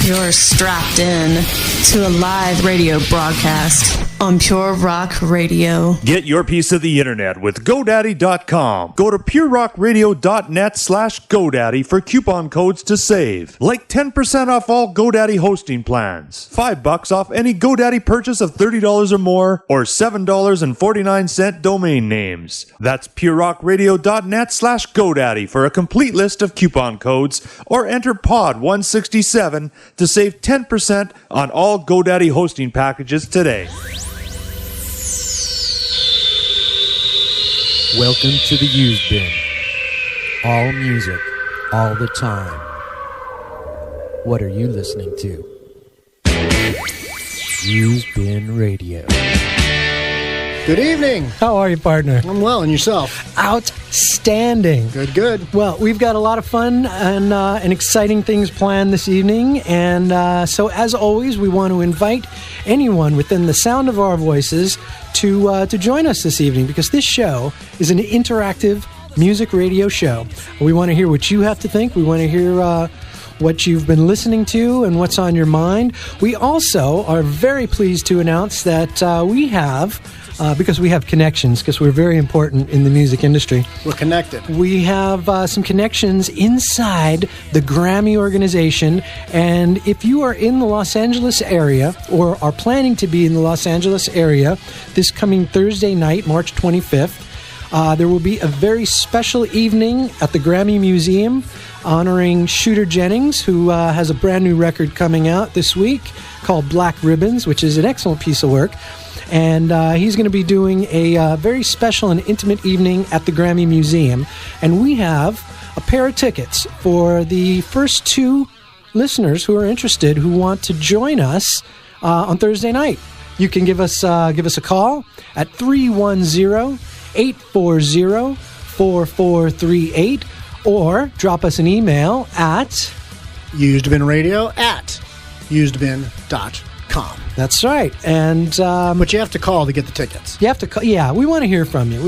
You're strapped in to a live radio broadcast on Pure Rock Radio. Get your piece of the internet with GoDaddy.com. Go to purerockradio.net/GoDaddy for coupon codes to save. Like 10% off all GoDaddy hosting plans. $5 off any GoDaddy purchase of $30 or more, or $7.49 domain names. That's purerockradio.net/GoDaddy for a complete list of coupon codes, or enter POD167 to save 10% on all GoDaddy hosting packages today. Welcome to the Used Bin. All music, all the time. What are you listening to? Used Bin Radio. Good evening. How are you, partner? I'm well, and yourself? Outstanding. Good. Well, we've got a lot of fun and exciting things planned this evening, and so as always, we want to invite anyone within the sound of our voices to join us this evening, because this show is an interactive music radio show. We want to hear what you have to think. We want to hear what you've been listening to and what's on your mind. We also are very pleased to announce that we have, because we have connections, because we're very important in the music industry. We're connected. We have some connections inside the Grammy organization, and if you are in the Los Angeles area or are planning to be in the Los Angeles area this coming Thursday night, March 25th, there will be a very special evening at the Grammy Museum honoring Shooter Jennings, who has a brand new record coming out this week called Black Ribbons, which is an excellent piece of work. And he's going to be doing a very special and intimate evening at the Grammy Museum. And we have a pair of tickets for the first two listeners who are interested, who want to join us on Thursday night. You can give us a call at 310-840-4438, or drop us an email at usedbinradio@usedbin.com. That's right. And but you have to call to get the tickets. You have to call. Yeah, we want to hear from you.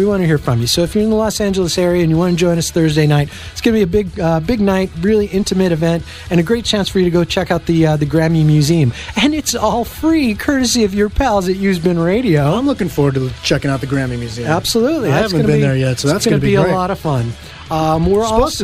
So if you're in the Los Angeles area and you want to join us Thursday night, it's going to be a big night, really intimate event, and a great chance for you to go check out the Grammy Museum. And it's all free, courtesy of your pals at Used Bin Radio. I'm looking forward to checking out the Grammy Museum. Absolutely. I haven't been there yet, so that's going to be a great. lot of fun. We're supposed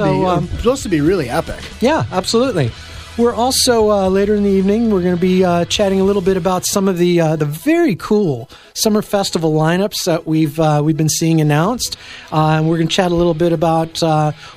to be really epic. Yeah, absolutely. We're also, later in the evening, we're going to be chatting a little bit about some of the very cool summer festival lineups that we've been seeing announced. And we're going to chat a little bit about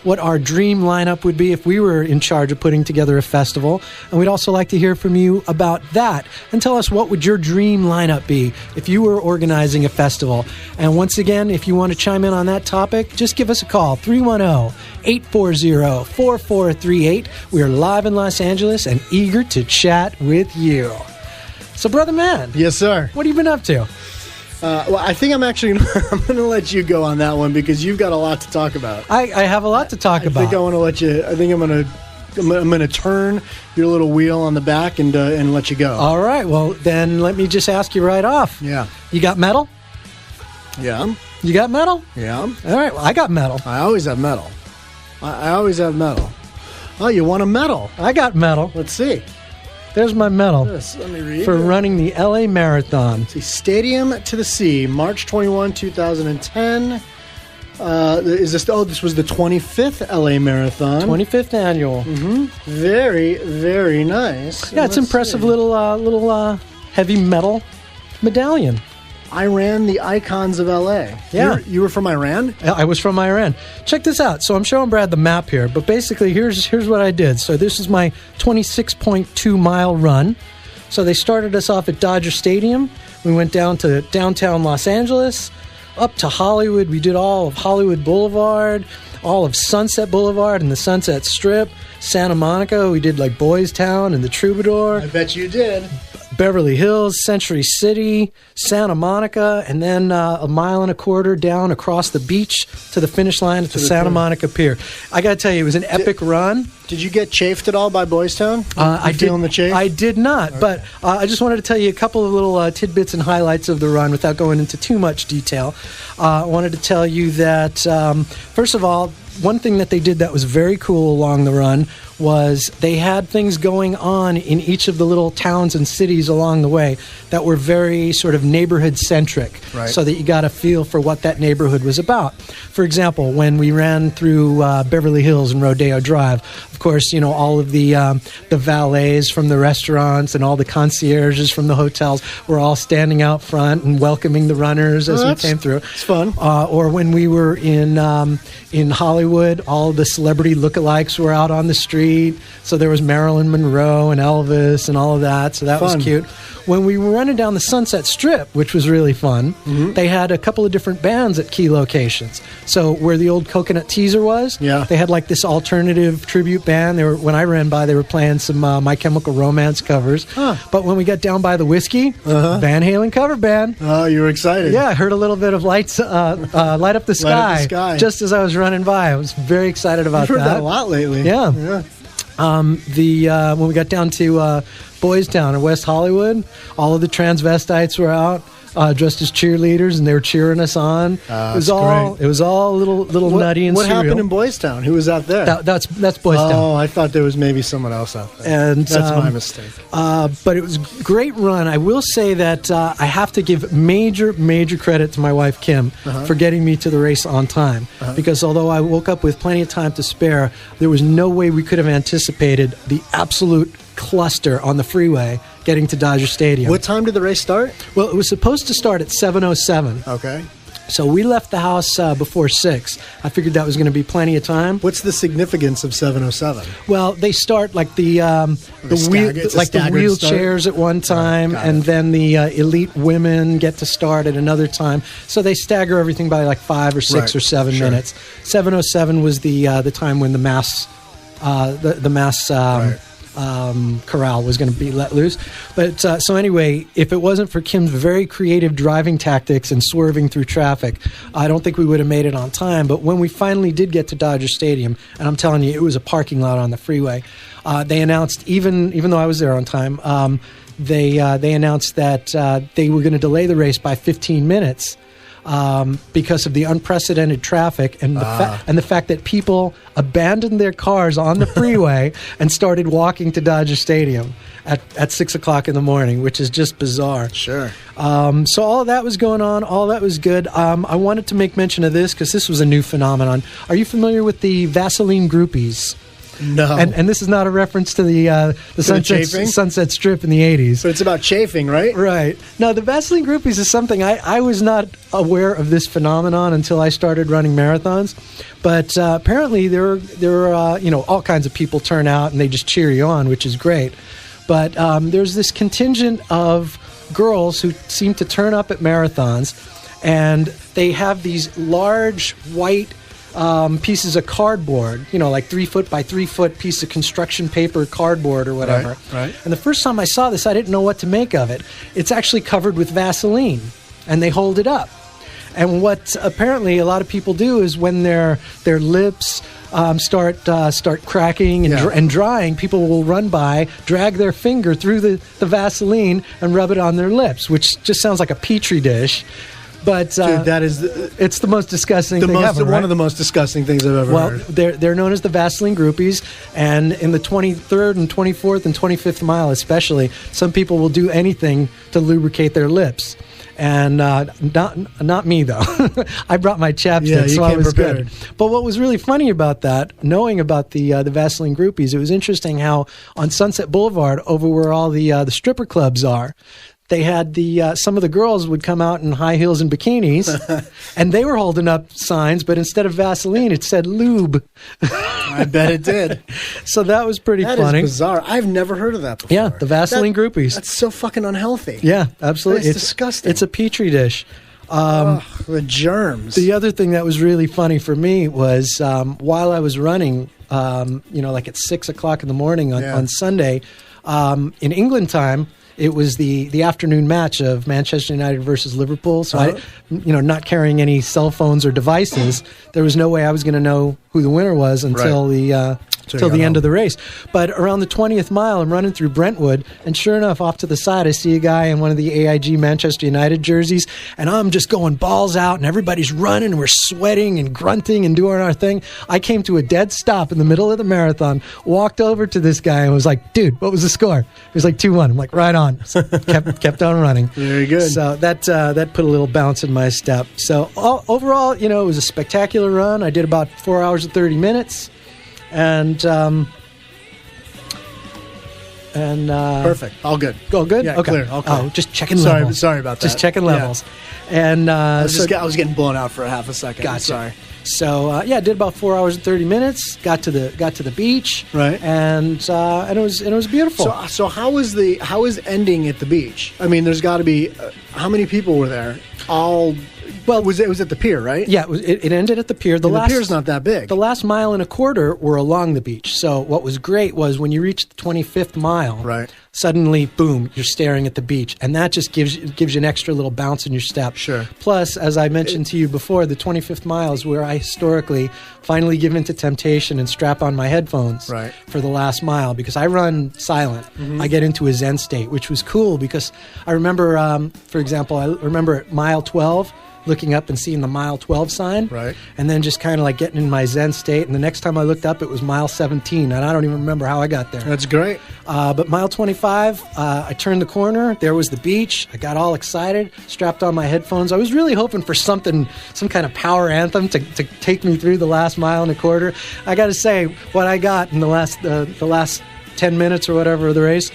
what our dream lineup would be if we were in charge of putting together a festival. And we'd also like to hear from you about that. And tell us, what would your dream lineup be if you were organizing a festival? And once again, if you want to chime in on that topic, just give us a call, 310-840-4438. We are live in Los Angeles and eager to chat with you. So, brother man. Yes, sir. What have you been up to? Well, I think I'm going to let you go on that one, because you've got a lot to talk about. I have a lot to talk about. I think I'm going to turn your little wheel on the back and let you go. All right. Well, then let me just ask you right off. Yeah. You got metal? Yeah. You got metal? Yeah. All right. Well, I got metal. I always have metal. I always have metal. Oh, you want a medal? I got metal. Let's see. There's my medal. Yes, let me read. For running the LA Marathon. See, Stadium to the Sea, March 21, 2010. This was the 25th LA Marathon. 25th annual. Mm-hmm. Very, very nice. Yeah, it's impressive little heavy metal medallion. Iran, the icons of LA. Yeah. You were from Iran? I was from Iran. Check this out. So I'm showing Brad the map here, but basically here's what I did. So this is my 26.2 mile run. So they started us off at Dodger Stadium. We went down to downtown Los Angeles, up to Hollywood. We did all of Hollywood Boulevard, all of Sunset Boulevard and the Sunset Strip, Santa Monica. We did like Boys Town and the Troubadour. I bet you did. Beverly Hills, Century City, Santa Monica, and then a mile and a quarter down across the beach to the finish line at the Santa Monica Pier. I got to tell you, it was an epic run. Did you get chafed at all by Boys Town? I feeling the chafe? I did not, okay. But I just wanted to tell you a couple of little tidbits and highlights of the run without going into too much detail. I wanted to tell you that, first of all, one thing that they did that was very cool along the run was they had things going on in each of the little towns and cities along the way that were very sort of neighborhood centric, Right. so that you got a feel for what that neighborhood was about. For example, when we ran through Beverly Hills and Rodeo Drive, of course, all of the valets from the restaurants and all the concierges from the hotels were all standing out front and welcoming the runners as we came through. It's fun. Or when we were in Hollywood, all the celebrity lookalikes were out on the street. So there was Marilyn Monroe and Elvis and all of that. So that Fun. was cute. When we were running down the Sunset Strip, which was really fun, they had a couple of different bands at key locations. So where the old Coconut Teaser was, they had like this alternative tribute band. When I ran by, they were playing some My Chemical Romance covers. But when we got down by the Whiskey, Van Halen cover band. Oh, you were excited. Yeah, I heard a little bit of Light Up the Sky just as I was running by. I was very excited about I've heard that a lot lately. Yeah. When we got down to Boys Town or West Hollywood, all of the transvestites were out dressed as cheerleaders, and they were cheering us on. It was all a little nutty and What surreal. happened in Boys Town? Who was out there? That's Boys Town. Oh, I thought there was maybe someone else out there. And that's my mistake. But it was a great run. I will say that I have to give major credit to my wife Kim for getting me to the race on time. Because although I woke up with plenty of time to spare, there was no way we could have anticipated the absolute cluster on the freeway getting to Dodger Stadium. What time did the race start? Well, it was supposed to start at 7:07. Okay. So we left the house before 6. I figured that was going to be plenty of time. What's the significance of 7:07? Well, they start like the wheelchairs at one time, and then the elite women get to start at another time. So they stagger everything by like 5 or 6 or 7 minutes. 7:07 was the time when the mass corral was going to be let loose. But so anyway, if it wasn't for Kim's very creative driving tactics and swerving through traffic, I don't think we would have made it on time. But when we finally did get to Dodger Stadium, and I'm telling you, it was a parking lot on the freeway, they announced, even though I was there on time, they announced that they were going to delay the race by 15 minutes. Because of the unprecedented traffic and the fact that people abandoned their cars on the freeway and started walking to Dodger Stadium at 6 o'clock in the morning, which is just bizarre. Sure. So all of that was going on. All that was good. I wanted to make mention of this because this was a new phenomenon. Are you familiar with the Vaseline groupies? No. And this is not a reference to the Sunset Strip in the 80s. But it's about chafing, right? Right. Now, the Vaseline groupies is something I was not aware of this phenomenon until I started running marathons. But apparently there are all kinds of people turn out and they just cheer you on, which is great. But there's this contingent of girls who seem to turn up at marathons, and they have these large white pieces of cardboard, like 3 foot by 3 foot piece of construction paper cardboard or whatever. Right. And the first time I saw this, I didn't know what to make of it. It's actually covered with Vaseline, and they hold it up. And what apparently a lot of people do is when their lips start cracking and drying, people will run by, drag their finger through the Vaseline and rub it on their lips, which just sounds like a petri dish. But Dude, that is it's the most disgusting thing ever, right? One of the most disgusting things I've ever heard. Well, they're known as the Vaseline groupies, and in the 23rd and 24th and 25th mile especially, some people will do anything to lubricate their lips. And not me, though. I brought my chapstick, so I was good. But what was really funny about that, knowing about the Vaseline groupies, it was interesting how on Sunset Boulevard, over where all the stripper clubs are, they had some of the girls would come out in high heels and bikinis, and they were holding up signs, but instead of Vaseline, it said lube. I bet it did. So that was pretty funny. That is bizarre. I've never heard of that before. Yeah, the Vaseline groupies. That's so fucking unhealthy. Yeah, absolutely. It's disgusting. It's a petri dish. The germs. The other thing that was really funny for me was while I was running, like at 6 o'clock in the morning on Sunday, in England time, it was the afternoon match of Manchester United versus Liverpool. So not carrying any cell phones or devices, there was no way I was going to know who the winner was until the till the end of the race. But around the 20th mile, I'm running through Brentwood, and sure enough, off to the side, I see a guy in one of the AIG Manchester United jerseys, and I'm just going balls out, and everybody's running, and we're sweating and grunting and doing our thing. I came to a dead stop in the middle of the marathon, walked over to this guy, and was like, dude, what was the score? He was like 2-1. I'm like, right on. So kept on running. Very good. So that put a little bounce in my step. So overall, it was a spectacular run. I did about 4 hours and 30 minutes, and perfect. All good. All good. Yeah, okay. Clear. All clear. Oh, just checking levels. Sorry about that. Just checking levels. And I was getting blown out for a half a second. Gotcha. Sorry. So did about 4 hours and 30 minutes. Got to the beach. Right. And it was beautiful. So how is ending at the beach? I mean, there's got to be how many people were there? Well, it was at the pier, right? Yeah, it ended at the pier. The pier's not that big. The last mile and a quarter were along the beach. So what was great was when you reached the 25th mile, right, suddenly, boom, you're staring at the beach. And that just gives you an extra little bounce in your step. Sure. Plus, as I mentioned to you before, the 25th mile is where I historically finally give in to temptation and strap on my headphones for the last mile, because I run silent. Mm-hmm. I get into a Zen state, which was cool because I remember, for example, at mile 12, looking up and seeing the mile 12 sign, right, and then just kind of like getting in my Zen state. And the next time I looked up, it was mile 17, and I don't even remember how I got there. That's great. But mile 25, I turned the corner. There was the beach. I got all excited, strapped on my headphones. I was really hoping for some kind of power anthem to take me through the last mile and a quarter. I got to say, what I got in the last 10 minutes or whatever of the race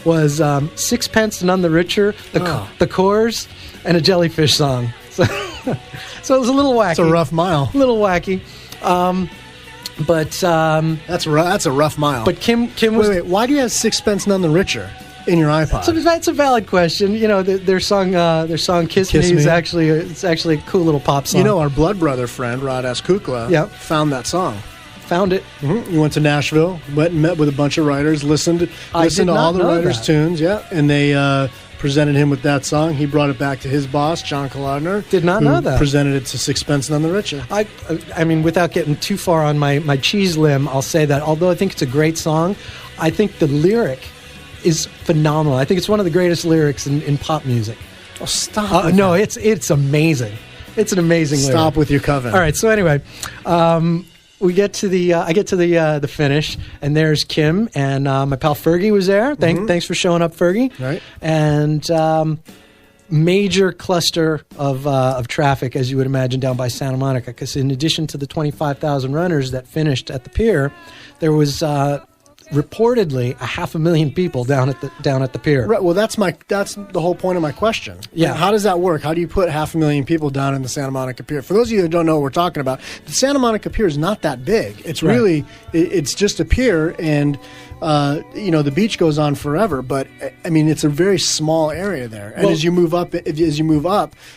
was Sixpence None the Richer, the Coors, and a Jellyfish song. So it was a little wacky. It's a rough mile. A little wacky. But that's a rough mile. But Kim was... Wait, why do you have Sixpence None the Richer in your iPod? It's a valid question. Their song Kiss Me is actually a cool little pop song. Our blood brother friend, Rod S. Kukla, found that song. Found it. Mm-hmm. He went to Nashville, went and met with a bunch of writers, listened to all the writers' tunes, and they presented him with that song. He brought it back to his boss, John Kalodner. Did not know that. Presented it to Sixpence None the Richer. I mean, without getting too far on my cheese limb, I'll say that although I think it's a great song, I think the lyric is phenomenal. I think it's one of the greatest lyrics in pop music. Oh, stop! No, it's amazing. It's an amazing lyric. Stop with your coven. All right. So anyway. I get to the finish, and there's Kim, and my pal Fergie was there. Thanks for showing up, Fergie. Right. And major cluster of traffic, as you would imagine, down by Santa Monica, because in addition to the 25,000 runners that finished at the pier, there was reportedly 500,000 people down at the pier. Right. Well, that's the whole point of my question. Yeah. How does that work? How do you put 500,000 people down in the Santa Monica Pier? For those of you who don't know what we're talking about, the Santa Monica Pier is not that big. It's really it's just a pier, and the beach goes on forever. But I mean, it's a very small area there. And as you move up,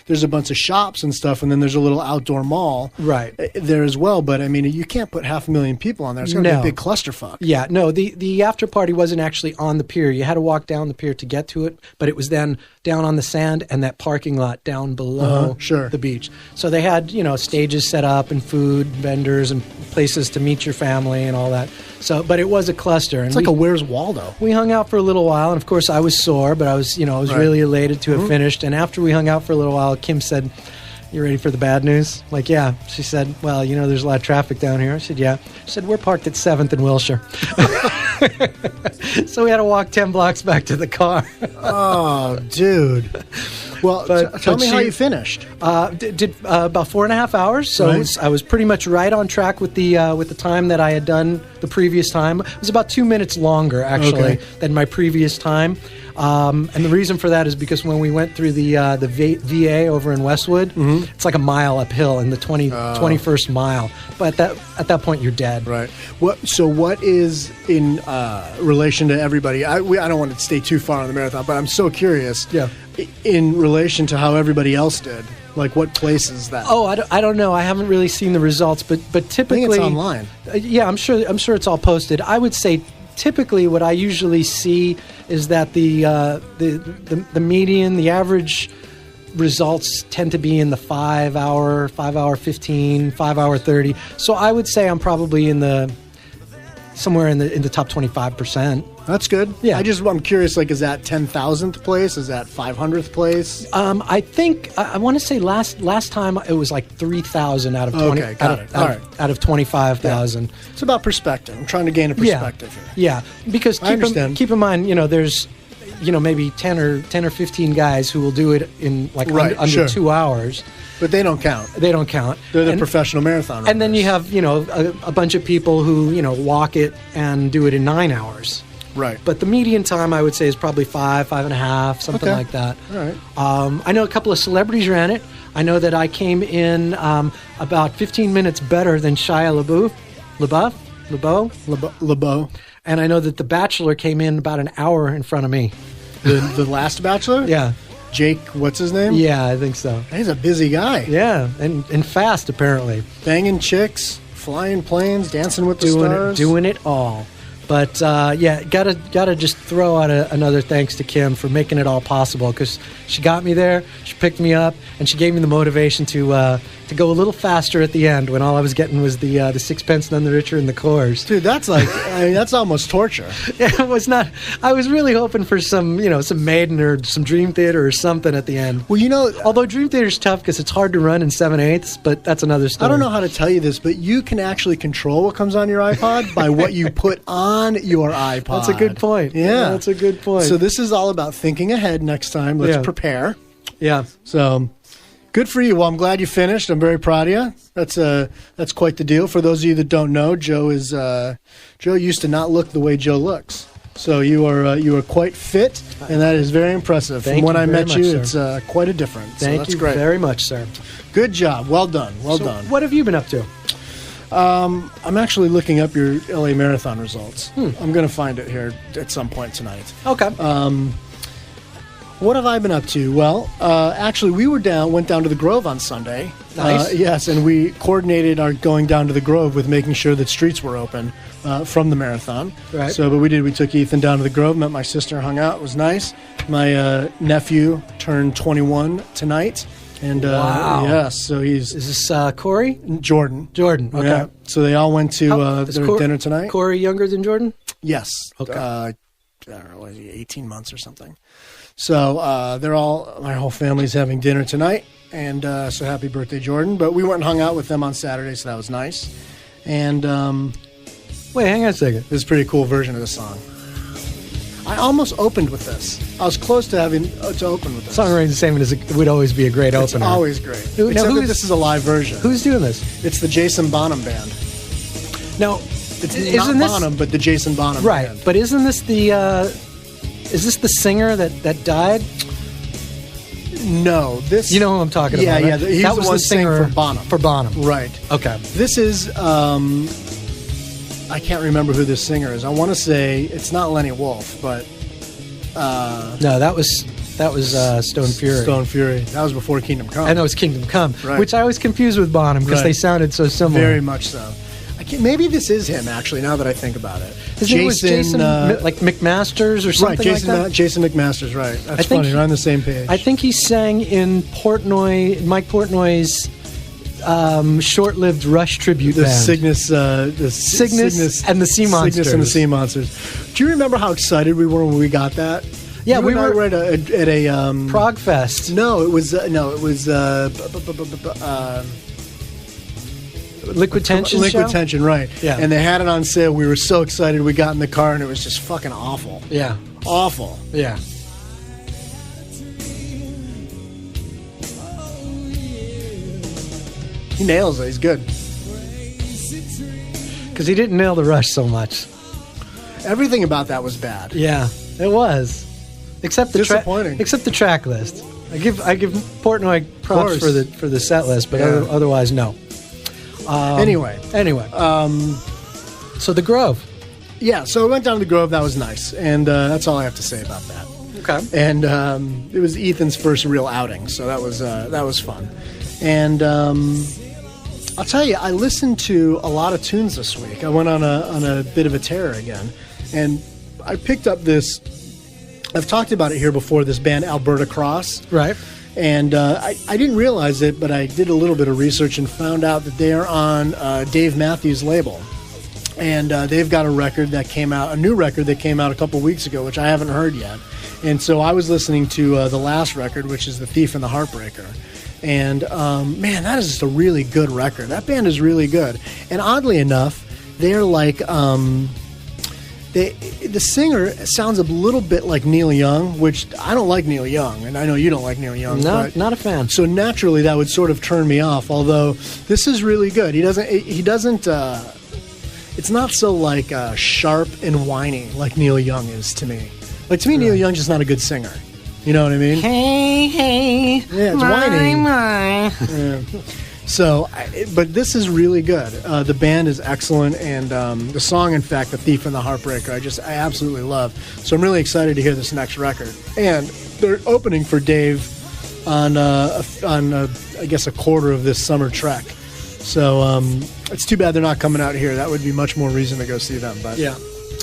there's a bunch of shops and stuff, and then there's a little outdoor mall there as well. But I mean, you can't put 500,000 people on there. It's going to be a big clusterfuck. Yeah. No. The after party wasn't actually on the pier. You had to walk down the pier to get to it, but it was then down on the sand and that parking lot down below the beach. So they had, stages set up and food vendors and places to meet your family and all that. So, but it was a cluster. It's like a Where's Waldo. We hung out for a little while, and of course I was sore, but I was really elated to have finished. And after we hung out for a little while, Kim said, "You ready for the bad news?" I'm like, yeah. She said, "Well, there's a lot of traffic down here." I said, "Yeah." She said, "We're parked at 7th and Wilshire." So we had to walk 10 blocks back to the car. Oh, dude. Well, tell me how you finished. Did about 4.5 hours. So I was pretty much right on track with the time that I had done the previous time. It was about 2 minutes longer, actually, than my previous time. And the reason for that is because when we went through the VA over in Westwood, it's like a mile uphill in the 21st mile. But at that point, you're dead. Right. So what is in relation to everybody? I don't want to stay too far on the marathon, but I'm so curious. Yeah. In relation to how everybody else did. Like, what place is that? Oh, I don't know. I haven't really seen the results, but typically, I think it's online. Yeah, I'm sure it's all posted. I would say typically what I usually see is that the median, the average results tend to be in the 5 hour 15, 5 hour 30. So I would say I'm probably in the somewhere in the top 25%. That's good. Yeah. I'm curious, like, is that 10,000th place? Is that 500th place? I think I want to say last time it was like 3,000 out of 20. Okay, got it. All right. Out of 25,000. It's about perspective. I'm trying to gain a perspective here. Yeah, because I understand. keep in mind, there's maybe 10 or 15 guys who will do it in like under sure. 2 hours. But they don't count. They don't count. They're the professional marathon runners. And then you have, a bunch of people who, walk it and do it in 9 hours. Right. But the median time, I would say, is probably 5.5, something like that. All right. I know a couple of celebrities ran it. I know that I came in about 15 minutes better than Shia LaBeouf. And I know that The Bachelor came in about an hour in front of me. The last Bachelor? Yeah. Jake, what's his name? Yeah, I think so. He's a busy guy. Yeah, and fast, apparently. Banging chicks, flying planes, dancing with the stars. Doing it all. But, gotta just throw out another thanks to Kim for making it all possible, because she got me there, she picked me up, and she gave me the motivation to go a little faster at the end when all I was getting was the Sixpence None the Richer and the Coors. Dude, that's like, that's almost torture. It was not. I was really hoping for some Maiden or some Dream Theater or something at the end. Well, although Dream Theater's tough because it's hard to run in 7/8, but that's another story. I don't know how to tell you this, but you can actually control what comes on your iPod by what you put on your iPod. That's a good point. Yeah, that's a good point. So this is all about thinking ahead next time. Let's prepare. Yeah. So good for you. Well, I'm glad you finished. I'm very proud of you. That's quite the deal. For those of you that don't know, Joe used to not look the way Joe looks. So you are quite fit, and that is very impressive. From when I met you, it's quite a difference. Thank you very much, sir. Good job. Well done. Well done. What have you been up to? I'm actually looking up your LA Marathon results. I'm going to find it here at some point tonight. Okay. What have I been up to? Well, actually, we went down to the Grove on Sunday. Nice. Yes, and we coordinated our going down to the Grove with making sure that streets were open from the marathon. Right. So, but we took Ethan down to the Grove, met my sister, hung out. It was nice. My nephew turned 21 tonight. And wow. Yes, so Is this Corey? Jordan. Okay. Yeah. So they all went to their dinner tonight. Corey younger than Jordan? Yes. Okay. I don't know, 18 months or something. So my whole family's having dinner tonight, and so happy birthday, Jordan. But we went and hung out with them on Saturday, so that was nice. And wait, hang on a second. this is a pretty cool version of the song. I almost opened with this. I was close to having to open with this. Songwriting Statement would always be a great opener. It's always great. Now, Except that this is a live version. Who's doing this? It's the Jason Bonham Band. Now, It's not Bonham, but the Jason Bonham right? Band. But isn't this is this the singer that died? No, this. You know who I'm talking about? Yeah, right? yeah. He that was the one singer for Bonham. For Bonham, Right. Okay. This is. I can't remember who this singer is. I want to say it's not Lenny Wolf, but. No, that was Stone Fury. Stone Fury. That was before Kingdom Come. And that was Kingdom Come, Right. which I was confused with Bonham because Right. they sounded so similar. Very much so. Maybe this is him, actually, now that I think about it. His name was Jason like McMasters or something right, Jason, like that? Jason McMasters, right. That's I think funny. We're on the same page. I think he sang in Mike Portnoy's short-lived Rush tribute the band. Cygnus and the Sea Monsters. Cygnus and the Sea Monsters. Do you remember how excited we were when we got that? Yeah, we were at a Prog Fest. No, it was Liquid Tension Liquid show? Tension, right. Yeah. And they had it on sale. We were so excited. We got in the car, and it was just fucking awful. Yeah. Awful. Yeah. He nails it. He's good. Because he didn't nail the Rush so much. Everything about that was bad. Yeah, it was. Except the Disappointing. except the track list. I give Portnoy props course. for the set list, but Yeah. otherwise no. Anyway. So the Grove. Yeah, so we went down to the Grove. That was nice. And that's all I have to say about that. Okay. And it was Ethan's first real outing, so that was fun. And I'll tell you, I listened to a lot of tunes this week. I went on a bit of a tear again, and I picked up this. I've talked about it here before. This band Alberta Cross, Right. and I didn't realize it, but I did a little bit of research and found out that they are on Dave Matthews' label. And they've got a new record that came out a couple weeks ago, which I haven't heard yet. And so I was listening to the last record, which is The Thief and the Heartbreaker. And man, that is just a really good record. That band is really good. And oddly enough, they're like the singer sounds a little bit like Neil Young, which I don't like Neil Young, and I know you don't like Neil Young. No, not a fan. So naturally, that would sort of turn me off. Although this is really good. He doesn't. It's not so like sharp and whiny like Neil Young is to me. Like to me, Neil Young's just not a good singer. You know what I mean? Hey, yeah, it's whiny. Yeah. So, but this is really good. The band is excellent, and the song, in fact, "The Thief and the Heartbreaker," I absolutely love. So I'm really excited to hear this next record. And they're opening for Dave on I guess a quarter of this summer trek. So it's too bad they're not coming out here. That would be much more reason to go see them. But yeah.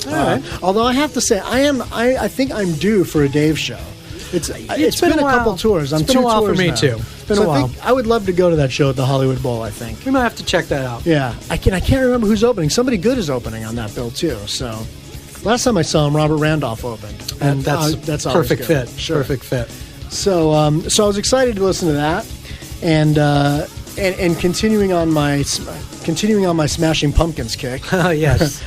All right. Although I have to say, I think I'm due for a Dave show. It's been a couple tours. It's been a while for me too. It's been a while. I would love to go to that show at the Hollywood Bowl. I think we might have to check that out. Yeah, I can't remember who's opening. Somebody good is opening on that bill too. So last time I saw him, Robert Randolph opened, and that's perfect good. fit. Sure. Perfect fit. So I was excited to listen to that, and continuing on my Smashing Pumpkins kick. Oh yes.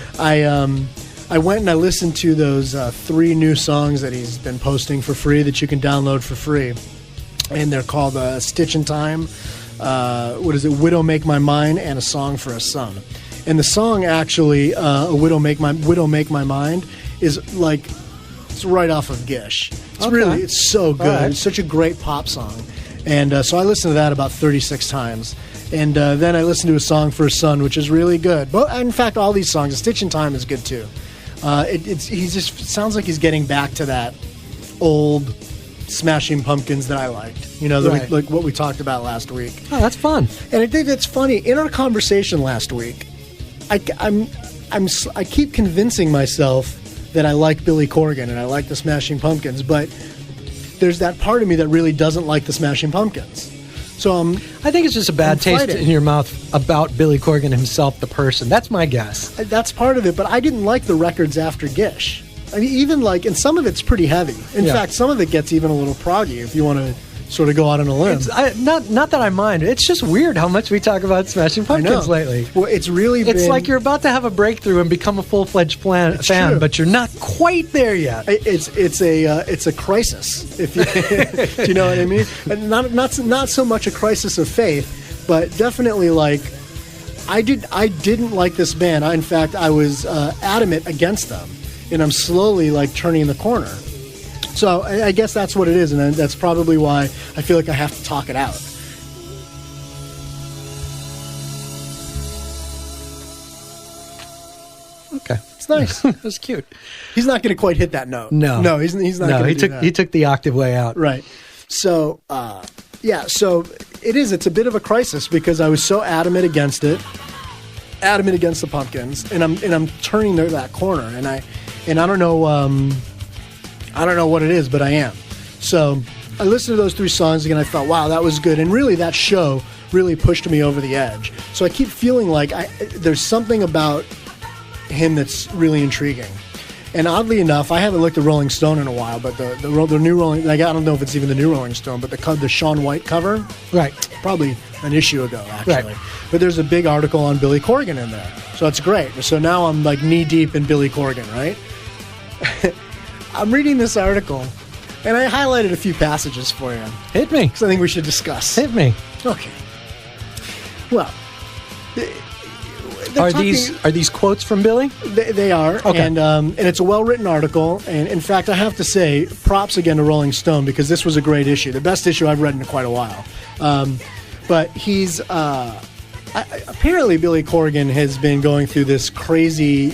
I went and I listened to those 3 new songs that he's been posting for free that you can download for free. And they're called Stitch in Time, Widow Make My Mind, and A Song for a Son. And the song actually, Widow Make My Mind, is like, it's right off of Gish. It's so good. Right. It's such a great pop song. And so I listened to that about 36 times. And then I listened to A Song for a Son, which is really good. But in fact, all these songs, Stitch in Time is good too. He just sounds like he's getting back to that old Smashing Pumpkins that I liked. You know, like what we talked about last week. Oh, that's fun. And I think that's funny. In our conversation last week, I keep convincing myself that I like Billy Corgan and I like the Smashing Pumpkins, but there's that part of me that really doesn't like the Smashing Pumpkins. So I think it's just a bad taste in your mouth about Billy Corgan himself, the person. That's my guess. That's part of it, but I didn't like the records after Gish. I mean, even like, and some of it's pretty heavy. In fact, some of it gets even a little proggy if you want to sort of go out on a limb. Not that I mind. It's just weird how much we talk about Smashing Pumpkins lately. Well, it's like you're about to have a breakthrough and become a full-fledged fan, true. But you're not quite there yet. It's a crisis. If you, do you know what I mean? And not so much a crisis of faith, but definitely like I didn't like this band. In fact, I was adamant against them, and I'm slowly like turning the corner. So I guess that's what it is, and that's probably why I feel like I have to talk it out. Okay, it's nice. That's cute. He's not going to quite hit that note. No, he's not. No, he took the octave way out. Right. So so it is. It's a bit of a crisis because I was so adamant against the Pumpkins, and I'm turning that corner, and I don't know. I don't know what it is, but I am. So I listened to those 3 songs again. I thought, wow, that was good. And really, that show really pushed me over the edge. So I keep feeling like there's something about him that's really intriguing. And oddly enough, I haven't looked at Rolling Stone in a while, but the new Rolling, like, I don't know if it's even the new Rolling Stone, but the Shaun White cover, right? Probably an issue ago, actually. Right. But there's a big article on Billy Corgan in there, so that's great. So now I'm like knee deep in Billy Corgan, right? I'm reading this article, and I highlighted a few passages for you. Hit me. Because I think we should discuss. Hit me. Okay. Well, are these quotes from Billy? They are. Okay. And it's a well-written article. And in fact, I have to say, props again to Rolling Stone, because this was a great issue. The best issue I've read in quite a while. But he's... apparently, Billy Corgan has been going through this crazy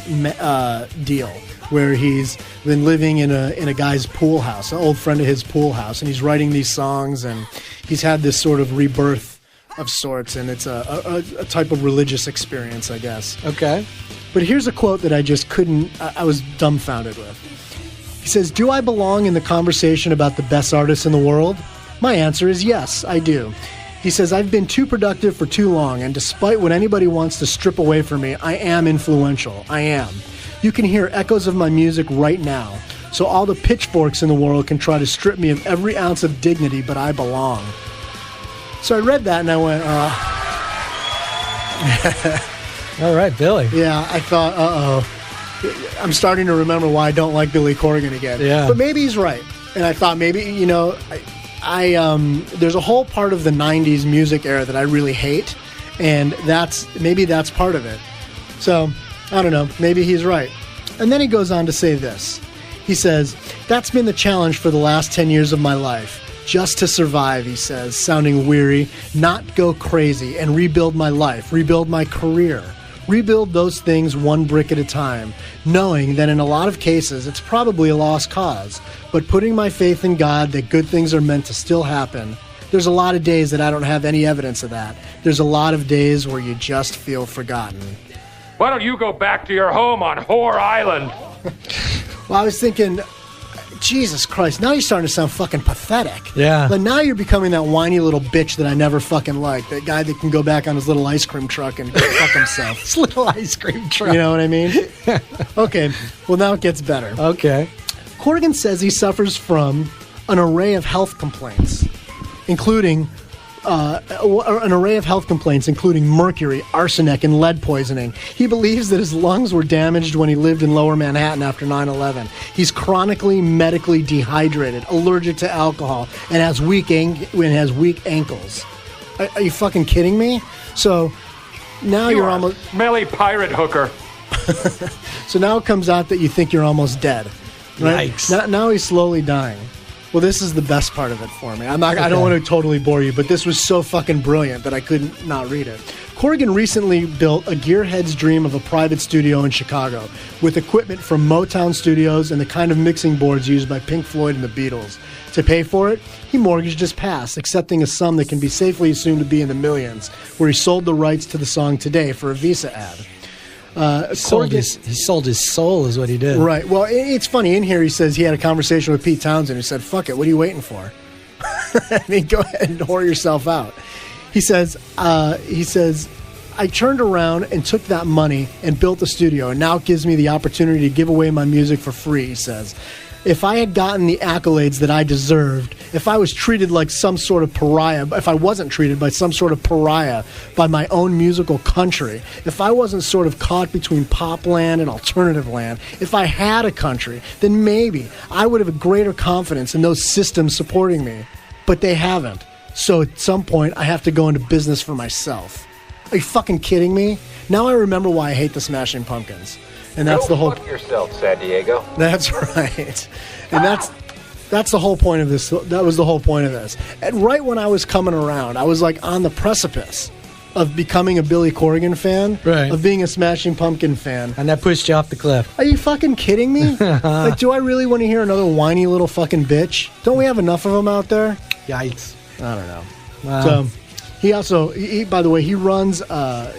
deal where he's been living in a guy's pool house, an old friend of his pool house, and he's writing these songs, and he's had this sort of rebirth of sorts, and it's a type of religious experience, I guess. Okay. But here's a quote that I just couldn't, I was dumbfounded with. He says, "Do I belong in the conversation about the best artists in the world? My answer is yes, I do. He says, I've been too productive for too long, and despite what anybody wants to strip away from me, I am influential. I am. You can hear echoes of my music right now, so all the pitchforks in the world can try to strip me of every ounce of dignity, but I belong. So I read that and I went, All right, Billy. yeah, I thought, I'm starting to remember why I don't like Billy Corgan again. Yeah. But maybe he's right. And I thought maybe, there's a whole part of the 90s music era that I really hate, and maybe that's part of it. So, I don't know, maybe he's right. And then he goes on to say this. He says, that's been the challenge for the last 10 years of my life. Just to survive, he says, sounding weary, not go crazy, and rebuild my life, rebuild my career. Rebuild those things one brick at a time, knowing that in a lot of cases it's probably a lost cause, but putting my faith in God that good things are meant to still happen. There's a lot of days that I don't have any evidence of that. There's a lot of days where you just feel forgotten. Why don't you go back to your home on Whore Island? Well, I was thinking, Jesus Christ, now you're starting to sound fucking pathetic. Yeah. But now you're becoming that whiny little bitch that I never fucking liked. That guy that can go back on his little ice cream truck and go fuck himself. This little ice cream truck. You know what I mean? Okay, well now it gets better. Okay. Corgan says he suffers from an array of health complaints, including mercury, arsenic, and lead poisoning. He believes that his lungs were damaged when he lived in Lower Manhattan after 9/11. He's chronically medically dehydrated, allergic to alcohol, and has weak ankles. Are you fucking kidding me? So now you're almost smelly pirate hooker. So now it comes out that you think you're almost dead. Right? Yikes. Now he's slowly dying. Well, this is the best part of it for me. I don't want to totally bore you, but this was so fucking brilliant that I couldn't not read it. Corgan recently built a gearhead's dream of a private studio in Chicago with equipment from Motown Studios and the kind of mixing boards used by Pink Floyd and the Beatles. To pay for it, he mortgaged his past, accepting a sum that can be safely assumed to be in the millions, where he sold the rights to the song Today for a Visa ad. He sold his soul is what he did. Right. Well, it's funny. In here, he says he had a conversation with Pete Townsend. He said, fuck it. What are you waiting for? I mean, go ahead and whore yourself out. He says, I turned around and took that money and built the studio, and now it gives me the opportunity to give away my music for free, he says. If I had gotten the accolades that I deserved, if I was treated like some sort of pariah, if I wasn't treated by some sort of pariah by my own musical country, if I wasn't sort of caught between pop land and alternative land, if I had a country, then maybe I would have a greater confidence in those systems supporting me. But they haven't. So at some point, I have to go into business for myself. Are you fucking kidding me? Now I remember why I hate the Smashing Pumpkins. And that's the whole. Fuck yourself, San Diego. That's right, and that's the whole point of this. That was the whole point of this. And right when I was coming around, I was like on the precipice of becoming a Billy Corgan fan, right, of being a Smashing Pumpkin fan, and that pushed you off the cliff. Are you fucking kidding me? Like, do I really want to hear another whiny little fucking bitch? Don't we have enough of them out there? Yikes! I don't know. Wow. So he also, by the way, he runs.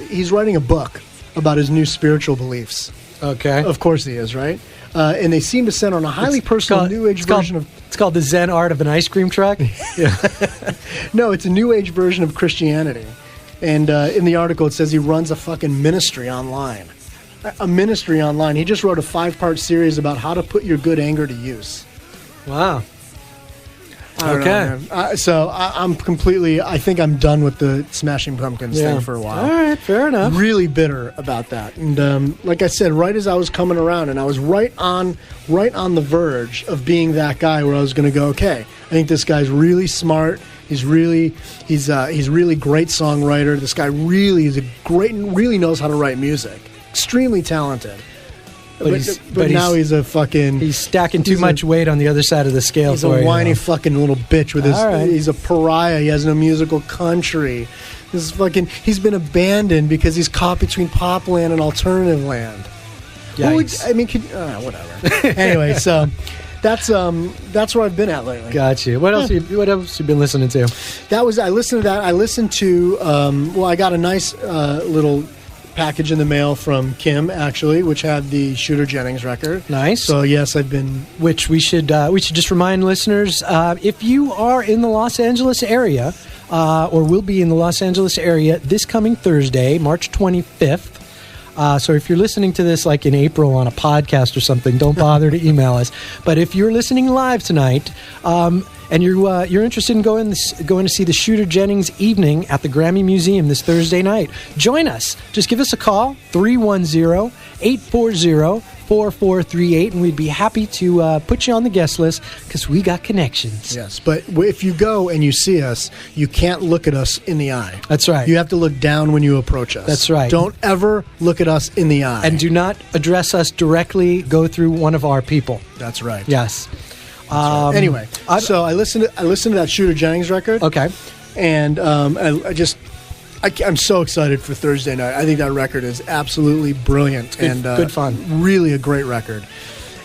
He's writing a book about his new spiritual beliefs. Okay. Of course he is, right? And they seem to center on a highly personal New Age version of... It's called The Zen Art of an Ice Cream Truck? Yeah. No, it's a New Age version of Christianity. And in the article it says he runs a fucking ministry online. A ministry online. He just wrote a 5-part series about how to put your good anger to use. Wow. I don't know, man. So I think I'm done with the Smashing Pumpkins thing for a while. All right, fair enough. Really bitter about that. And like I said, right as I was coming around, and I was right on the verge of being that guy where I was going to go, okay, I think this guy's really smart. He's really great songwriter. This guy really knows how to write music. Extremely talented. But now he's a fucking... He's stacking too much weight on the other side of the scale. He's a whiny fucking little bitch with his... Right. He's a pariah. He has no musical country. He's been abandoned because he's caught between pop land and alternative land. Yikes. Whatever. Anyway, so that's where I've been at lately. Gotcha. What else you been listening to? I listened to that. I listened to... I got a nice little package in the mail from Kim, actually, which had the Shooter Jennings record. Nice. So yes, I've been. Which we should just remind listeners, if you are in the Los Angeles area, or will be in the Los Angeles area this coming Thursday, March 25th. So if you're listening to this like in April on a podcast or something, don't bother to email us. But if you're listening live tonight, and you're interested in going to see the Shooter Jennings evening at the Grammy Museum this Thursday night, join us. Just give us a call, 310-840-4438, and we'd be happy to put you on the guest list because we got connections. Yes, but if you go and you see us, you can't look at us in the eye. That's right. You have to look down when you approach us. That's right. Don't ever look at us in the eye. And do not address us directly. Go through one of our people. That's right. Yes. Anyway, so I listened to that Shooter Jennings record. Okay. And I'm so excited for Thursday night. I think that record is absolutely brilliant and good fun. Really a great record.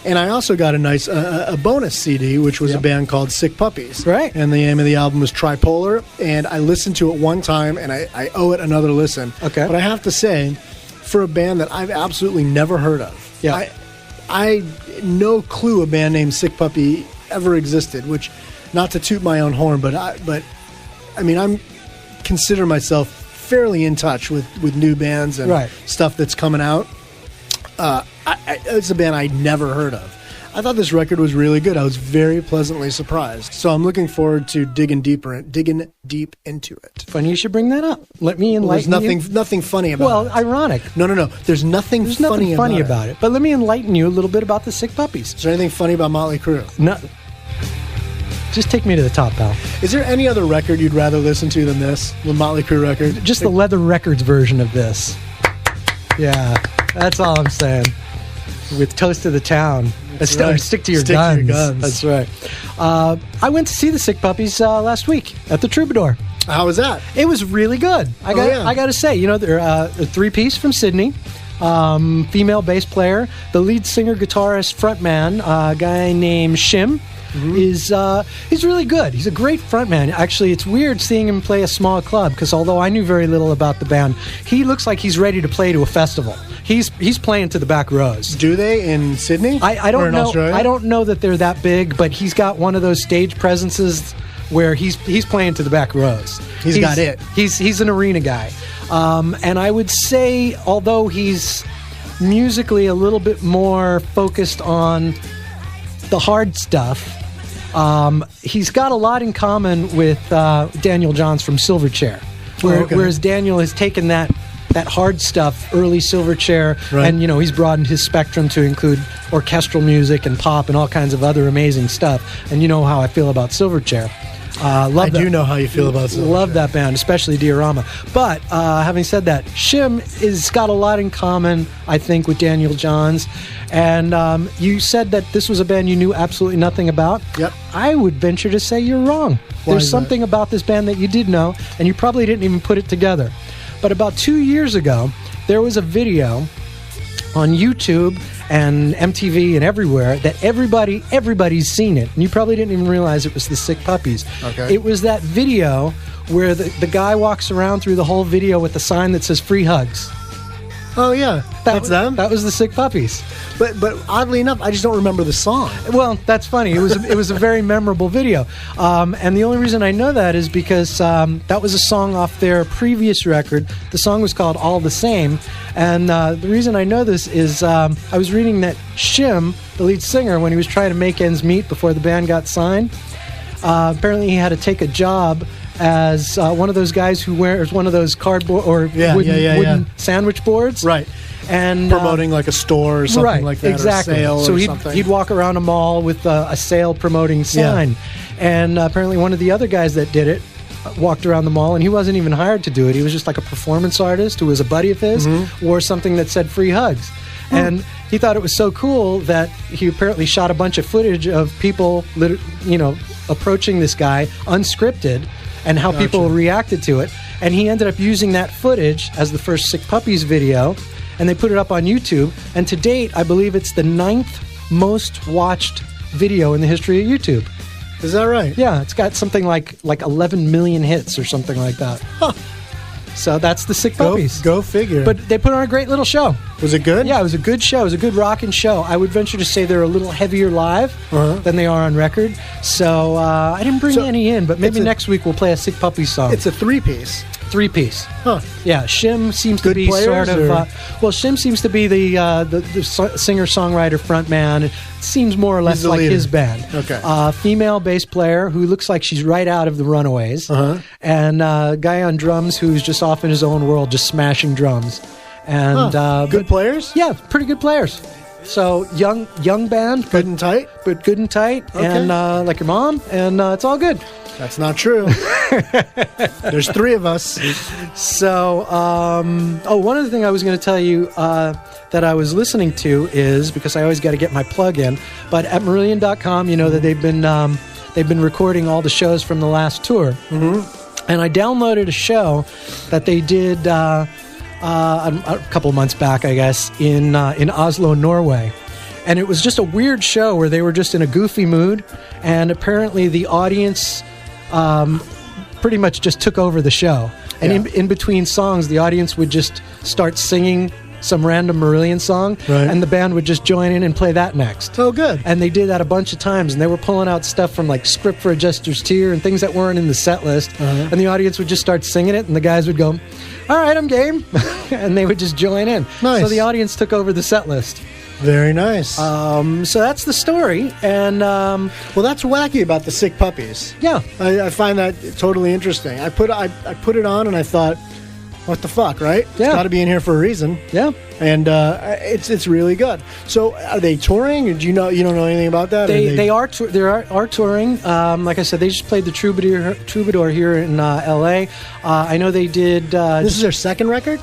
And I also got a nice a bonus CD, which was a band called Sick Puppies. Right. And the name of the album was Tripolar. And I listened to it one time, and I owe it another listen. Okay. But I have to say, for a band that I've absolutely never heard of, I no clue a band named Sick Puppy ever existed. Which, not to toot my own horn, but I mean, I'm consider myself fairly in touch with new bands and stuff that's coming out. It's a band I'd never heard of. I thought this record was really good. I was very pleasantly surprised. So I'm looking forward to digging deep into it. Funny you should bring that up. Let me enlighten you. There's nothing funny about it. Well, ironic. No. There's nothing funny about it. But let me enlighten you a little bit about the Sick Puppies. Is there anything funny about Motley Crue? No. Just take me to the top, pal. Is there any other record you'd rather listen to than this? The Motley Crue record? Just the Leather Records version of this. Yeah, that's all I'm saying. With Toast of the Town. Stick to your guns. That's right. I went to see the Sick Puppies last week at the Troubadour. How was that? It was really good. I got to say, they're a three-piece from Sydney. Female bass player, the lead singer, guitarist, frontman, a guy named Shim. He's really good. He's a great frontman. Actually, it's weird seeing him play a small club because although I knew very little about the band, he looks like he's ready to play to a festival. He's playing to the back rows. Do they in Sydney? I don't or in know. Australia? I don't know that they're that big, but he's got one of those stage presences where he's playing to the back rows. He's got it. He's an arena guy, and I would say although he's musically a little bit more focused on the hard stuff. He's got a lot in common with Daniel Johns from Silverchair, whereas Daniel has taken that hard stuff, early Silverchair, and he's broadened his spectrum to include orchestral music and pop and all kinds of other amazing stuff. And you know how I feel about Silverchair. I do know how you feel about Silverchair. Love that band, especially Diorama. But having said that, Shim has got a lot in common, I think, with Daniel Johns. And you said that this was a band you knew absolutely nothing about. Yep. I would venture to say you're wrong. There's something about this band that you did know, and you probably didn't even put it together. But about 2 years ago, there was a video on YouTube and MTV and everywhere that everybody's seen it. And you probably didn't even realize it was the Sick Puppies. Okay. It was that video where the guy walks around through the whole video with a sign that says free hugs. Oh, yeah. That's them? That was the Sick Puppies. But oddly enough, I just don't remember the song. Well, that's funny. It was a very memorable video. And the only reason I know that is because that was a song off their previous record. The song was called All the Same. And the reason I know this is I was reading that Shim, the lead singer, when he was trying to make ends meet before the band got signed, apparently he had to take a job as one of those guys who wears one of those cardboard or wooden sandwich boards. Right. And promoting like a store or something like that, exactly. or a sale so or something. He'd walk around a mall with a sale promoting sign. And apparently one of the other guys that did it walked around the mall, and he wasn't even hired to do it. He was just like a performance artist who was a buddy of his, wore something that said free hugs. And he thought it was so cool that he apparently shot a bunch of footage of people, approaching this guy unscripted, and how people reacted to it. And he ended up using that footage as the first Sick Puppies video, and they put it up on YouTube. And to date, I believe it's the 9th most watched video in the history of YouTube. Is that right? Yeah, it's got something like 11 million hits or something like that. Huh. So that's the Sick Puppies. Go figure. But they put on a great little show. was it good? Yeah, it was a good show. It was a good rockin' show. I would venture to say they're a little heavier live than they are on record. So I didn't bring any in, but maybe next week we'll play a Sick Puppies song. It's a 3-piece. 3-piece. Huh. Yeah, Shim seems Good to be players, sort of. Well, Shim seems to be the singer-songwriter frontman. It seems more or less He's the like leader. his band. Okay. Female bass player who looks like she's right out of the Runaways, and guy on drums who's just off in his own world, just smashing drums. And Good players? yeah, pretty good players. So young band, Good and tight? but good and tight, Okay. and like your mom, and it's all good. That's not true. There's 3 of us. So, one other thing I was going to tell you that I was listening to is, because I always got to get my plug in, but at Marillion.com, you know that they've been recording all the shows from the last tour. Mm-hmm. And I downloaded a show that they did a couple of months back, I guess, in Oslo, Norway. And it was just a weird show where they were just in a goofy mood, and apparently the audience pretty much just took over the show. And in between songs, the audience would just start singing some random Marillion song, and the band would just join in and play that next. Oh, good. And they did that a bunch of times, and they were pulling out stuff from like Script for a Jester's Tear and things that weren't in the set list, and the audience would just start singing it, and the guys would go, all right, I'm game, and they would just join in. Nice. So the audience took over the set list. Very nice. So that's the story, and well, that's wacky about the Sick Puppies. yeah. I find that totally interesting. I put it on and I thought, what the fuck, right? Yeah. It's got to be in here for a reason. Yeah. And it's really good. So are they touring? Or you don't know anything about that? They are touring. Like I said, they just played the Troubadour here in L.A. I know they did. This is their second record?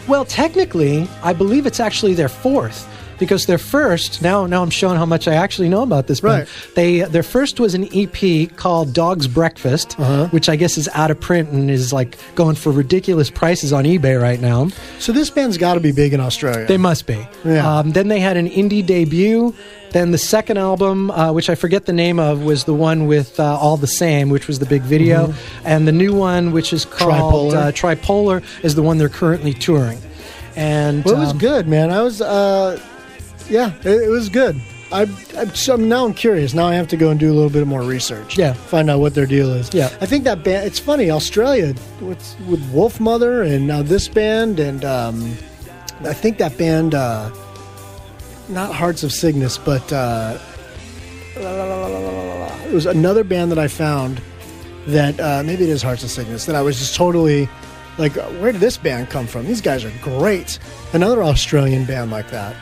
Well, technically, I believe it's actually their fourth. Because their first, now I'm showing how much I actually know about this band. Right. Their first was an EP called Dog's Breakfast, which I guess is out of print and is like going for ridiculous prices on eBay right now. So this band's got to be big in Australia. They must be. Yeah. Then they had an indie debut. Then the second album, which I forget the name of, was the one with All the Same, which was the big video. And the new one, which is called Tripolar, is the one they're currently touring. And Well, it was good, man. I was, yeah, it was good. Now I'm curious. Now I have to go and do a little bit more research. Yeah. Find out what their deal is. Yeah. I think that band, it's funny, Australia, with Wolf Mother and now this band, and I think that band, not Hearts of Cygnus, but it was another band that I found that, maybe it is Hearts of Cygnus, that I was just totally like, where did this band come from? These guys are great. Another Australian band like that.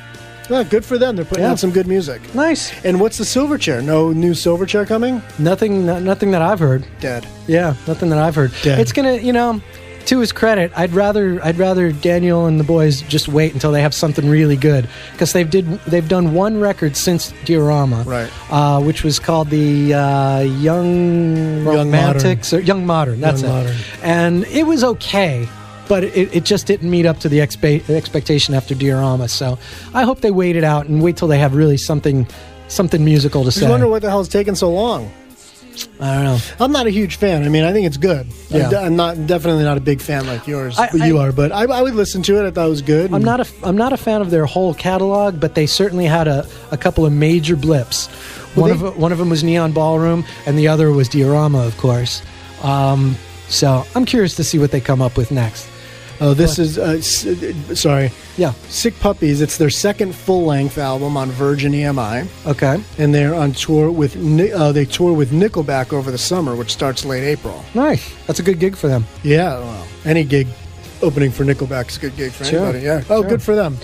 Yeah, good for them. They're putting out some good music. nice. And what's the Silverchair? No new Silverchair coming? Nothing that I've heard. Dead. Yeah, nothing that I've heard. Dead. It's gonna, to his credit, I'd rather Daniel and the boys just wait until they have something really good, because they've done one record since Diorama, Right. which was called the Young Romantics or Young Modern. That's Young it. Modern. And it was okay, but it just didn't meet up to the expectation after Diorama. So I hope they wait it out and wait till they have really something musical to I say. just wonder what the hell is taking so long. I don't know. I'm not a huge fan. I mean, I think it's good. Yeah. I'm definitely not a big fan like yours. I- you are, but I would listen to it. I thought it was good. I'm not a fan of their whole catalog, but they certainly had a couple of major blips. Well, One of them was Neon Ballroom, and the other was Diorama, of course. So I'm curious to see what they come up with next. Oh, this is sorry. Yeah. Sick Puppies. It's their second full-length album on Virgin EMI, Okay. and they're on tour with they tour with Nickelback over the summer, which starts late April. Nice. That's a good gig for them. Yeah, well, any gig opening for Nickelback is a good gig for Sure. anybody. Yeah. Oh, Sure. good for them.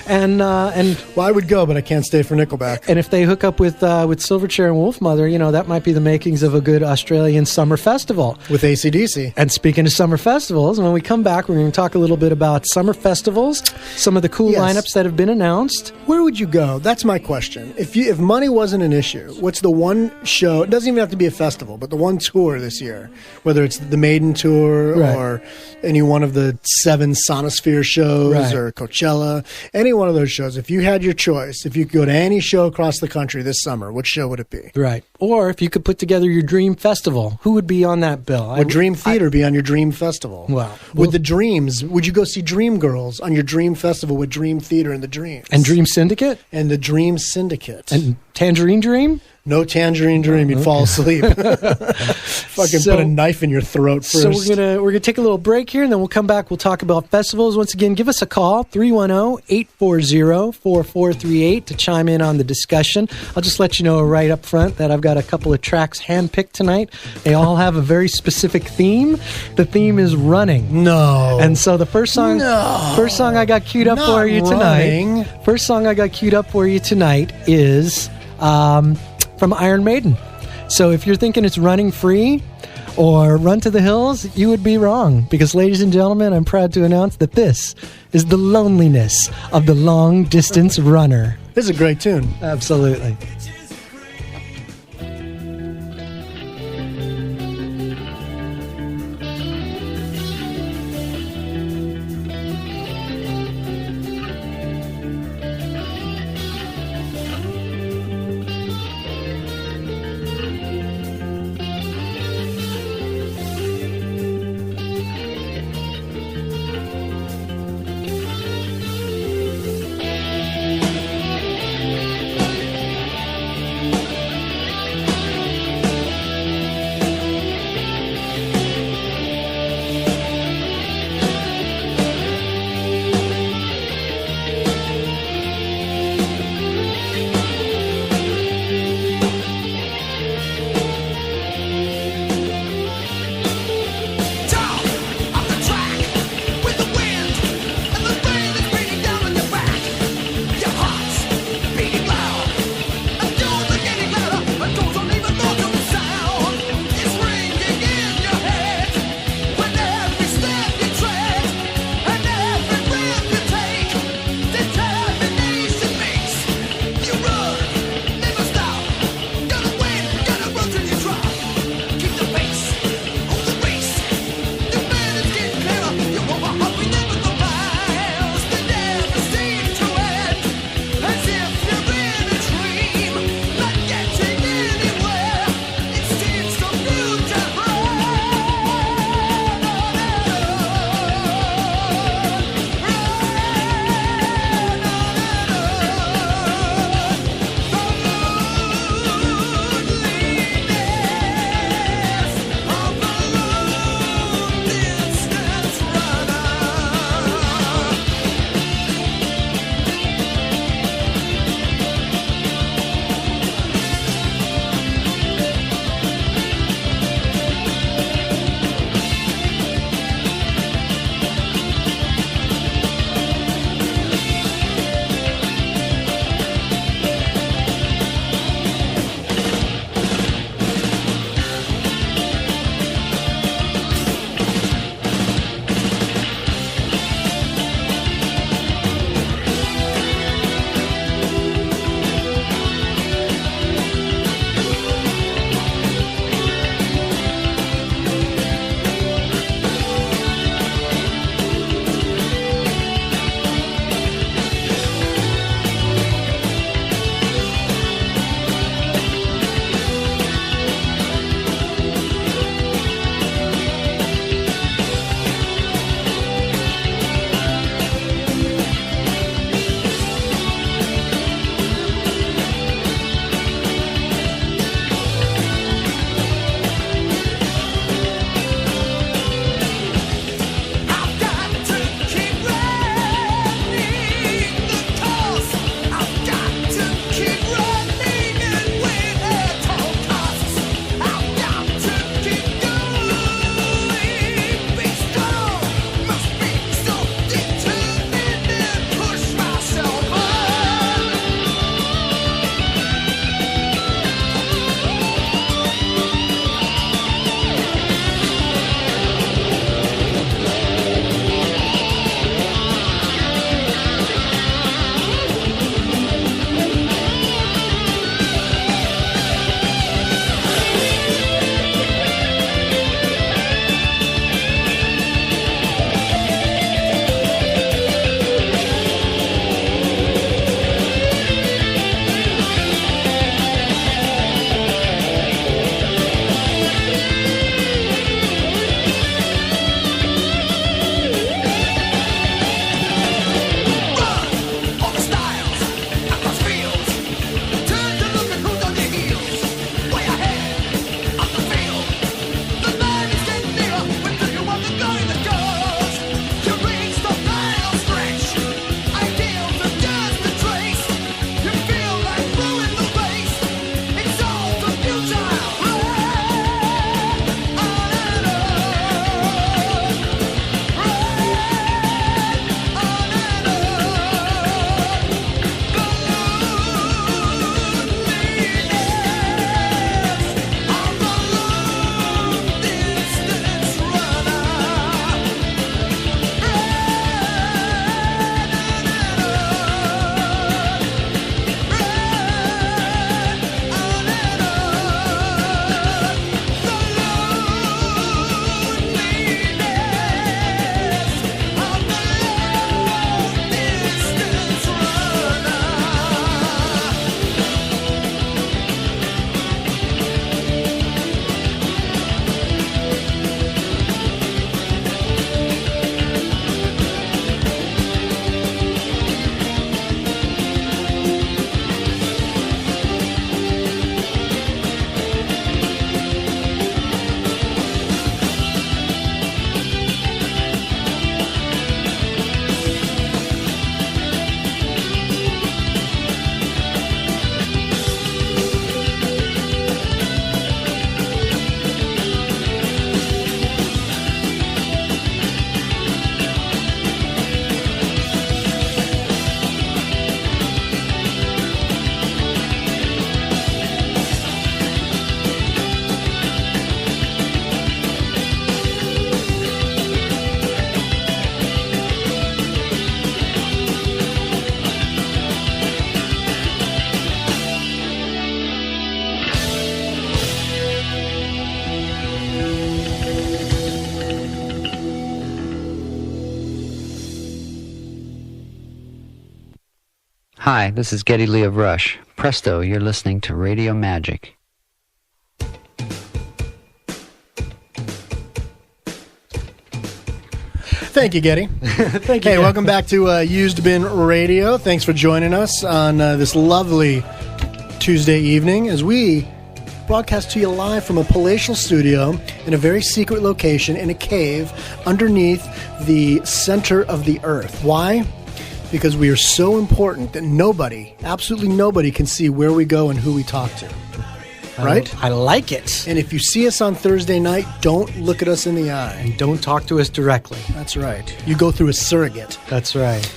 And Well, I would go, but I can't stay for Nickelback. and if they hook up with Silverchair and Wolf Mother, that might be the makings of a good Australian summer festival. With AC/DC. And speaking of summer festivals, when we come back, we're going to talk a little bit about summer festivals, some of the cool Yes. lineups that have been announced. Where would you go? That's my question. If money wasn't an issue, what's the one show? It doesn't even have to be a festival, but the one tour this year, whether it's the Maiden tour Right. or any one of the 7 Sonosphere shows Right. or Coachella, any any one of those shows, if you had your choice, if you could go to any show across the country this summer, which show would it be? Right. Or if you could put together your dream festival, who would be on that bill? Would Dream Theater be on your dream festival? Well, would the Dreams, would you go see Dream Girls on your dream festival with Dream Theater and the Dreams? And Dream Syndicate? And the Dream Syndicate. And Tangerine Dream? No Tangerine Dream, you'd fall asleep. Fucking put a knife in your throat first. So we're gonna take a little break here, and then we'll come back. We'll talk about festivals. Once again, give us a call, 310-840-4438 to chime in on the discussion. I'll just let you know right up front that I've got a couple of tracks handpicked tonight. They all have a very specific theme. The theme is running. No. And so the first song I got queued up for you tonight. First song I got queued up for you tonight is from Iron Maiden. So if you're thinking it's Running Free or Run to the Hills, you would be wrong. Because, ladies and gentlemen, I'm proud to announce that this is the loneliness of the long-distance runner. This is a great tune. Absolutely. Hi, this is Geddy Lee of Rush. Presto, you're listening to Radio Magic. Thank you, Geddy. Thank you. Hey, welcome back to Used Bin Radio. Thanks for joining us on this lovely Tuesday evening as we broadcast to you live from a palatial studio in a very secret location in a cave underneath the center of the earth. Why? Because we are so important that nobody, absolutely nobody, can see where we go and who we talk to. Right? I like it. And if you see us on Thursday night, don't look at us in the eye. And don't talk to us directly. That's right. You go through a surrogate. That's right.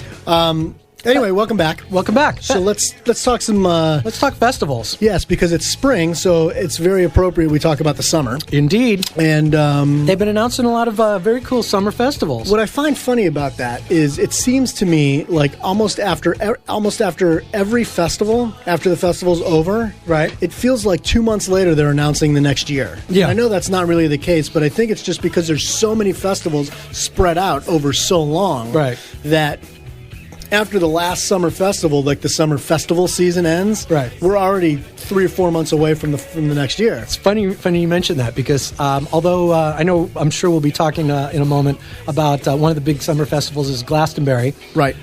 Anyway, welcome back. Welcome back. So let's talk some. Let's talk festivals. Yes, because it's spring, so it's very appropriate we talk about the summer. Indeed. And They've been announcing a lot of very cool summer festivals. what I find funny about that is it seems to me like almost after every festival, after the festival's over, Right. it feels like 2 months later they're announcing the next year. Yeah. I know that's not really the case, but I think it's just because there's so many festivals spread out over so long, Right. that after the last summer festival, like the summer festival season ends, Right. we're already 3 or 4 months away from the next year. It's funny you mention that because although I'm sure we'll be talking in a moment about one of the big summer festivals is Glastonbury. Right.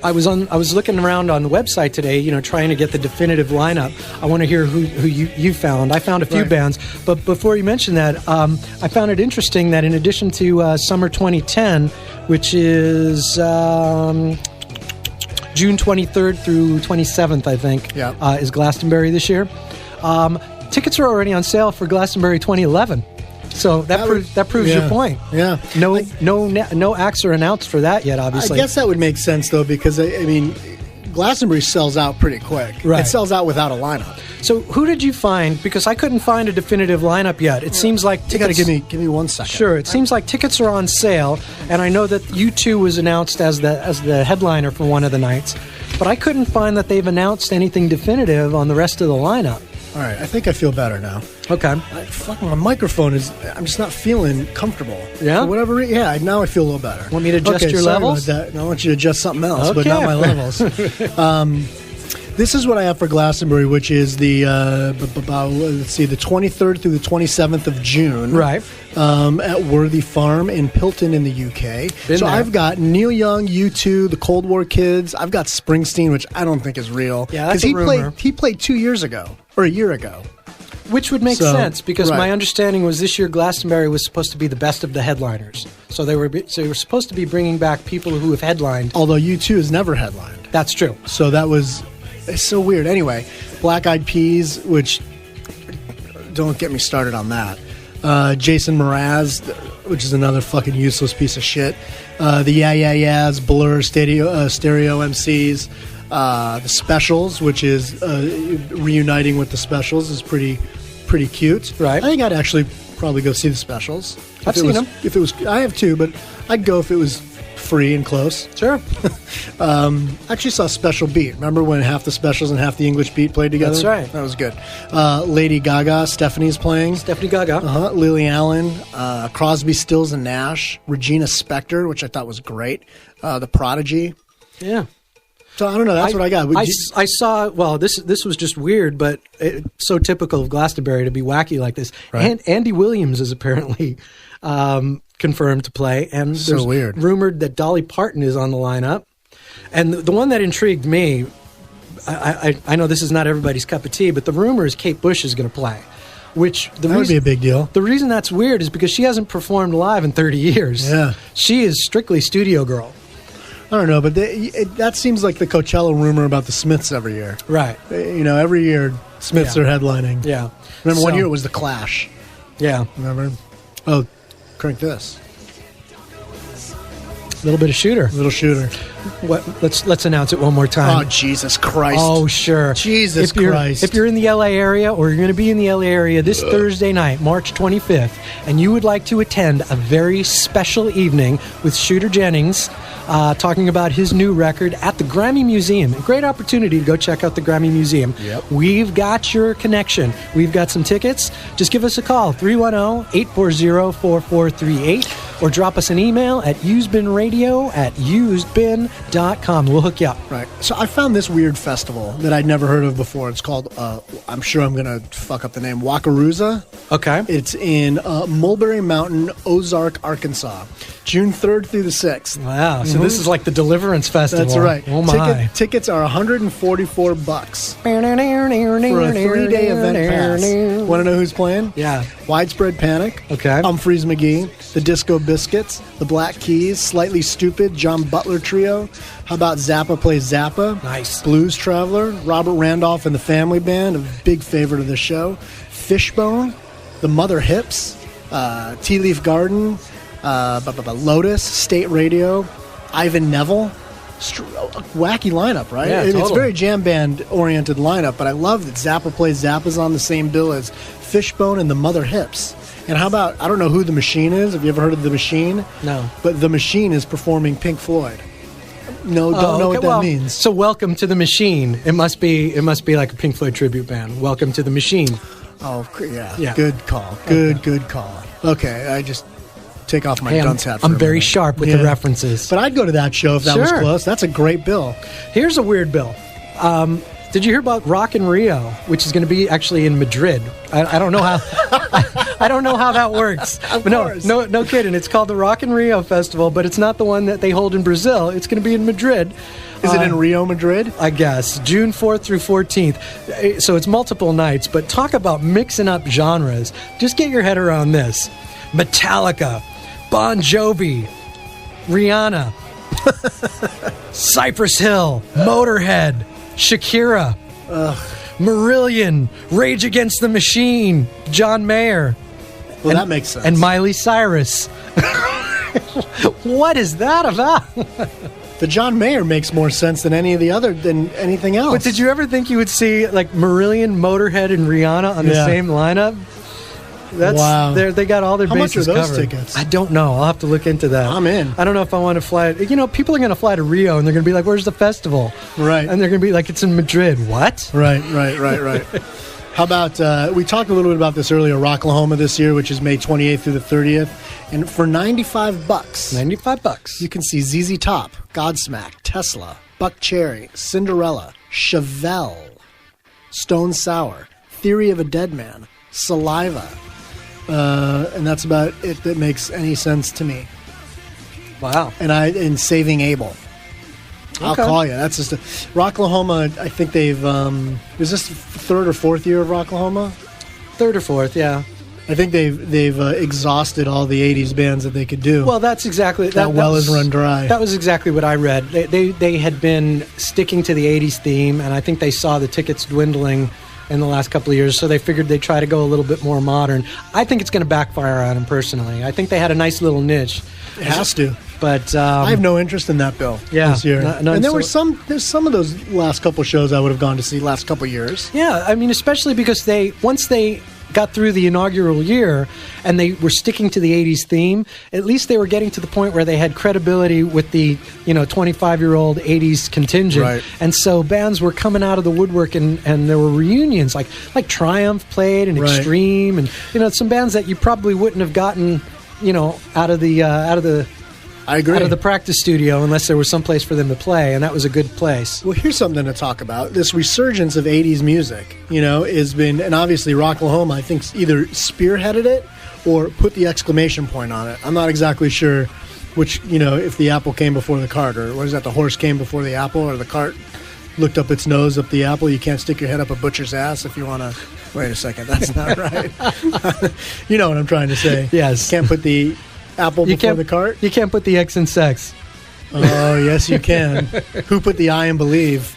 I was looking around on the website today, trying to get the definitive lineup. I want to hear who you found. I found a few Right. bands, but before you mention that, I found it interesting that in addition to Summer 2010, which is June 23rd through 27th, I think, Yeah. is Glastonbury this year. Tickets are already on sale for Glastonbury 2011. So that proves your yeah. point. Yeah. No acts are announced for that yet, obviously. I guess that would make sense, though, because, I mean, Glastonbury sells out pretty quick. Right. It sells out without a lineup. So who did you find? Because I couldn't find a definitive lineup yet. It seems like You got to tickets... give me 1 second. Sure, it seems like tickets are on sale, and I know that U2 was announced as the headliner for one of the nights, but I couldn't find that they've announced anything definitive on the rest of the lineup. All right, I think I feel better now. Okay. My microphone is... I'm just not feeling comfortable. Yeah? For whatever reason. Yeah, now I feel a little better. Want me to adjust your sorry levels? about that. I want you to adjust something else, but Okay. not my levels. This is what I have for Glastonbury, which is the, let's see, the 23rd through the 27th of June. Right. At Worthy Farm in Pilton in the UK. Been there. I've got Neil Young, U2, the Cold War Kids. I've got Springsteen, which I don't think is real. Yeah, that's he a rumor. He played 2 years ago, or a year ago. Which would make So, sense because right. my understanding was this year Glastonbury was supposed to be the best of the headliners. So they were supposed to be bringing back people who have headlined. Although U2 has never headlined. That's true. So it's so weird. Anyway, Black Eyed Peas, which don't get me started on that. Jason Mraz, which is another fucking useless piece of shit. The Yeah Yeah Yeahs, Blur, Stereo MCs. The Specials, which is reuniting with the Specials, is pretty cute. Right. I think I'd actually probably go see the Specials. I've seen them. If it was, I have too, but I'd go if it was free and close. Sure. I actually saw Special Beat. Remember when half the Specials and half the English Beat played together? That's right. That was good. Lady Gaga, Stephanie's playing. Stephanie Gaga. Lily Allen, Crosby, Stills and Nash, Regina Spektor, which I thought was great. The Prodigy. Yeah. So I don't know. That's what I got. I saw. Well, this was just weird, but so typical of Glastonbury to be wacky like this. Right. And Andy Williams is apparently confirmed to play, and So there's weird. rumored that Dolly Parton is on the lineup. And the one that intrigued me, I know this is not everybody's cup of tea, but the rumor is Kate Bush is going to play. Which that would be a big deal. The reason that's weird is because she hasn't performed live in 30 years. Yeah. She is strictly studio girl. I don't know, but that seems like the Coachella rumor about the Smiths every year. Right. Every year Smiths Yeah. are headlining. Yeah. Remember one So- year it was the Clash. Yeah. Remember? Oh, crank this. Little bit of Shooter. Little Shooter. What? Let's announce it one more Oh, time. Jesus Christ. Oh, sure. Jesus If you're- Christ. If you're in the LA area or you're going to be in the LA area this Thursday night, March 25th, and you would like to attend a very special evening with Shooter Jennings talking about his new record at the Grammy Museum, a great opportunity to go check out the Grammy Museum. Yep. We've got your connection. We've got some tickets. Just give us a call, 310-840-4438. or drop us an email at usedbinradio@usedbin.com. We'll hook you up. Right. So I found this weird festival that I'd never heard of before. It's called, I'm sure I'm going to fuck up the name, Wakarusa. Okay. It's in Mulberry Mountain, Ozark, Arkansas, June 3rd through the 6th. Wow. So this is like the Deliverance Festival. That's right. Oh, my. Tickets are $144 for a 3-day event pass. Want to know who's playing? Yeah. Widespread Panic. Okay. Humphreys McGee, the Disco Biscuits, the Black Keys, Slightly Stupid, John Butler Trio. How about Zappa plays Zappa? Nice. Blues Traveler, Robert Randolph and the Family Band, a big favorite of the show. Fishbone, the Mother Hips, Tea Leaf Garden, Lotus, State Radio, Ivan Neville. Wacky lineup, right? Yeah, It's totally. very jam band oriented lineup, but I love that Zappa plays Zappa's on the same bill as Fishbone and the Mother Hips. And how about, I don't know who The Machine is. Have you ever heard of The Machine? No. But The Machine is performing Pink Floyd. No, don't know what that means. So welcome to the Machine. It must be like a Pink Floyd tribute band. Welcome to the Machine. Oh, yeah. Yeah. Good call. Good call. Okay, I just take off my Hey, dunce hat for I'm a very minute. sharp with the references. But I'd go to that show if that was Sure. close. That's a great bill. Here's a weird bill. Did you hear about Rock in Rio, which is going to be actually in Madrid? I don't know how. I don't know how that works. Of But course. no kidding. It's called the Rock in Rio Festival, but it's not the one that they hold in Brazil. It's going to be in Madrid. Is it in Rio, Madrid? I guess June 4th through 14th. So it's multiple nights. But talk about mixing up genres. Just get your head around this: Metallica, Bon Jovi, Rihanna, Cypress Hill, Motorhead, Shakira, Marillion, Rage Against the Machine, John Mayer, Well, that makes sense. and Miley Cyrus. What is that about? The John Mayer makes more sense than than anything else. But did you ever think you would see like Marillion, Motorhead, and Rihanna on the Yeah. same lineup? That's Wow. They got all their How much bases are those covered. tickets? I don't know. I'll have to look into that. I'm in. I don't know if I want to fly. You know, people are going to fly to Rio and they're going to be like, "Where's the festival?" Right. And they're going to be like, "It's in Madrid." What? Right. How about, we talked a little bit about this earlier, Rocklahoma this year, which is May 28th through the 30th. And for $95, $95. you can see ZZ Top, Godsmack, Tesla, Buck Cherry, Cinderella, Chevelle, Stone Sour, Theory of a Dead Man, Saliva. And that's about it that makes any sense to me. Wow. And Saving Abel. I'll Okay. call you. That's just Rocklahoma. I think they've. Is this the third or fourth year of Rocklahoma? Third or fourth, yeah. I think they've exhausted all the '80s bands that they could do. Well, that's exactly That well was- is run dry. That was exactly what I read. They had been sticking to the '80s theme, and I think they saw the tickets dwindling in the last couple of years, so they figured they'd try to go a little bit more modern. I think it's going to backfire on them personally. I think they had a nice little niche, it has to. but I have no interest in that bill Yeah, this year. none And there's so- some of those last couple shows I would have gone to see last couple years. yeah, I mean, especially because once they got through the inaugural year and they were sticking to the 80s theme, at least they were getting to the point where they had credibility with the 25-year-old 80s contingent. Right. And so bands were coming out of the woodwork, and there were reunions like Triumph played and Right. Extreme, and some bands that you probably wouldn't have gotten out of the I agree. out of the practice studio unless there was some place for them to play, and that was a good place. Well, here's something to talk about. This resurgence of 80s music, has been, and obviously Rocklahoma, I think, either spearheaded it or put the exclamation point on it. I'm not exactly sure which, if the apple came before the cart, or what is that, the horse came before the apple, or the cart looked up its nose up the apple. You can't stick your head up a butcher's ass if you want to. Wait a second, that's not right. You know what I'm trying to say. Yes. Can't put the apple before the cart. You can't put the X in sex. Oh, yes, you can. Who put the I in believe?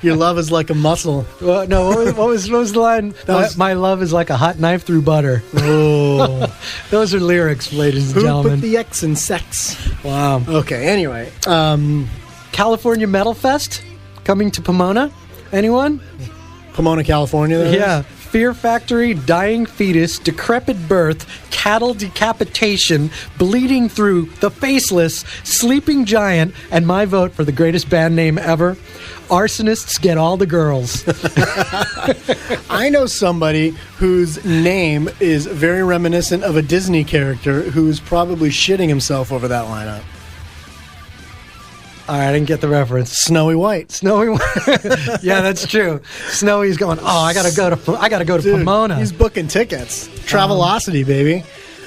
Your love is like a muscle. Well, no, what was the line? was- My love is like a hot knife through butter. Oh. Those are lyrics, ladies and Who gentlemen. put the X in sex? Wow. Okay, anyway. California Metal Fest coming to Pomona. Anyone? Pomona, California, that is? Yeah. Fear Factory, Dying Fetus, Decrepit Birth, Cattle Decapitation, Bleeding Through, The Faceless, Sleeping Giant, and my vote for the greatest band name ever, Arsonists Get All the Girls. I know somebody whose name is very reminiscent of a Disney character who's probably shitting himself over that lineup. All right, I didn't get the reference. Snowy White. Snowy White. Yeah, that's true. Snowy's going, I gotta go to Dude, Pomona. he's booking tickets. Travelocity, baby.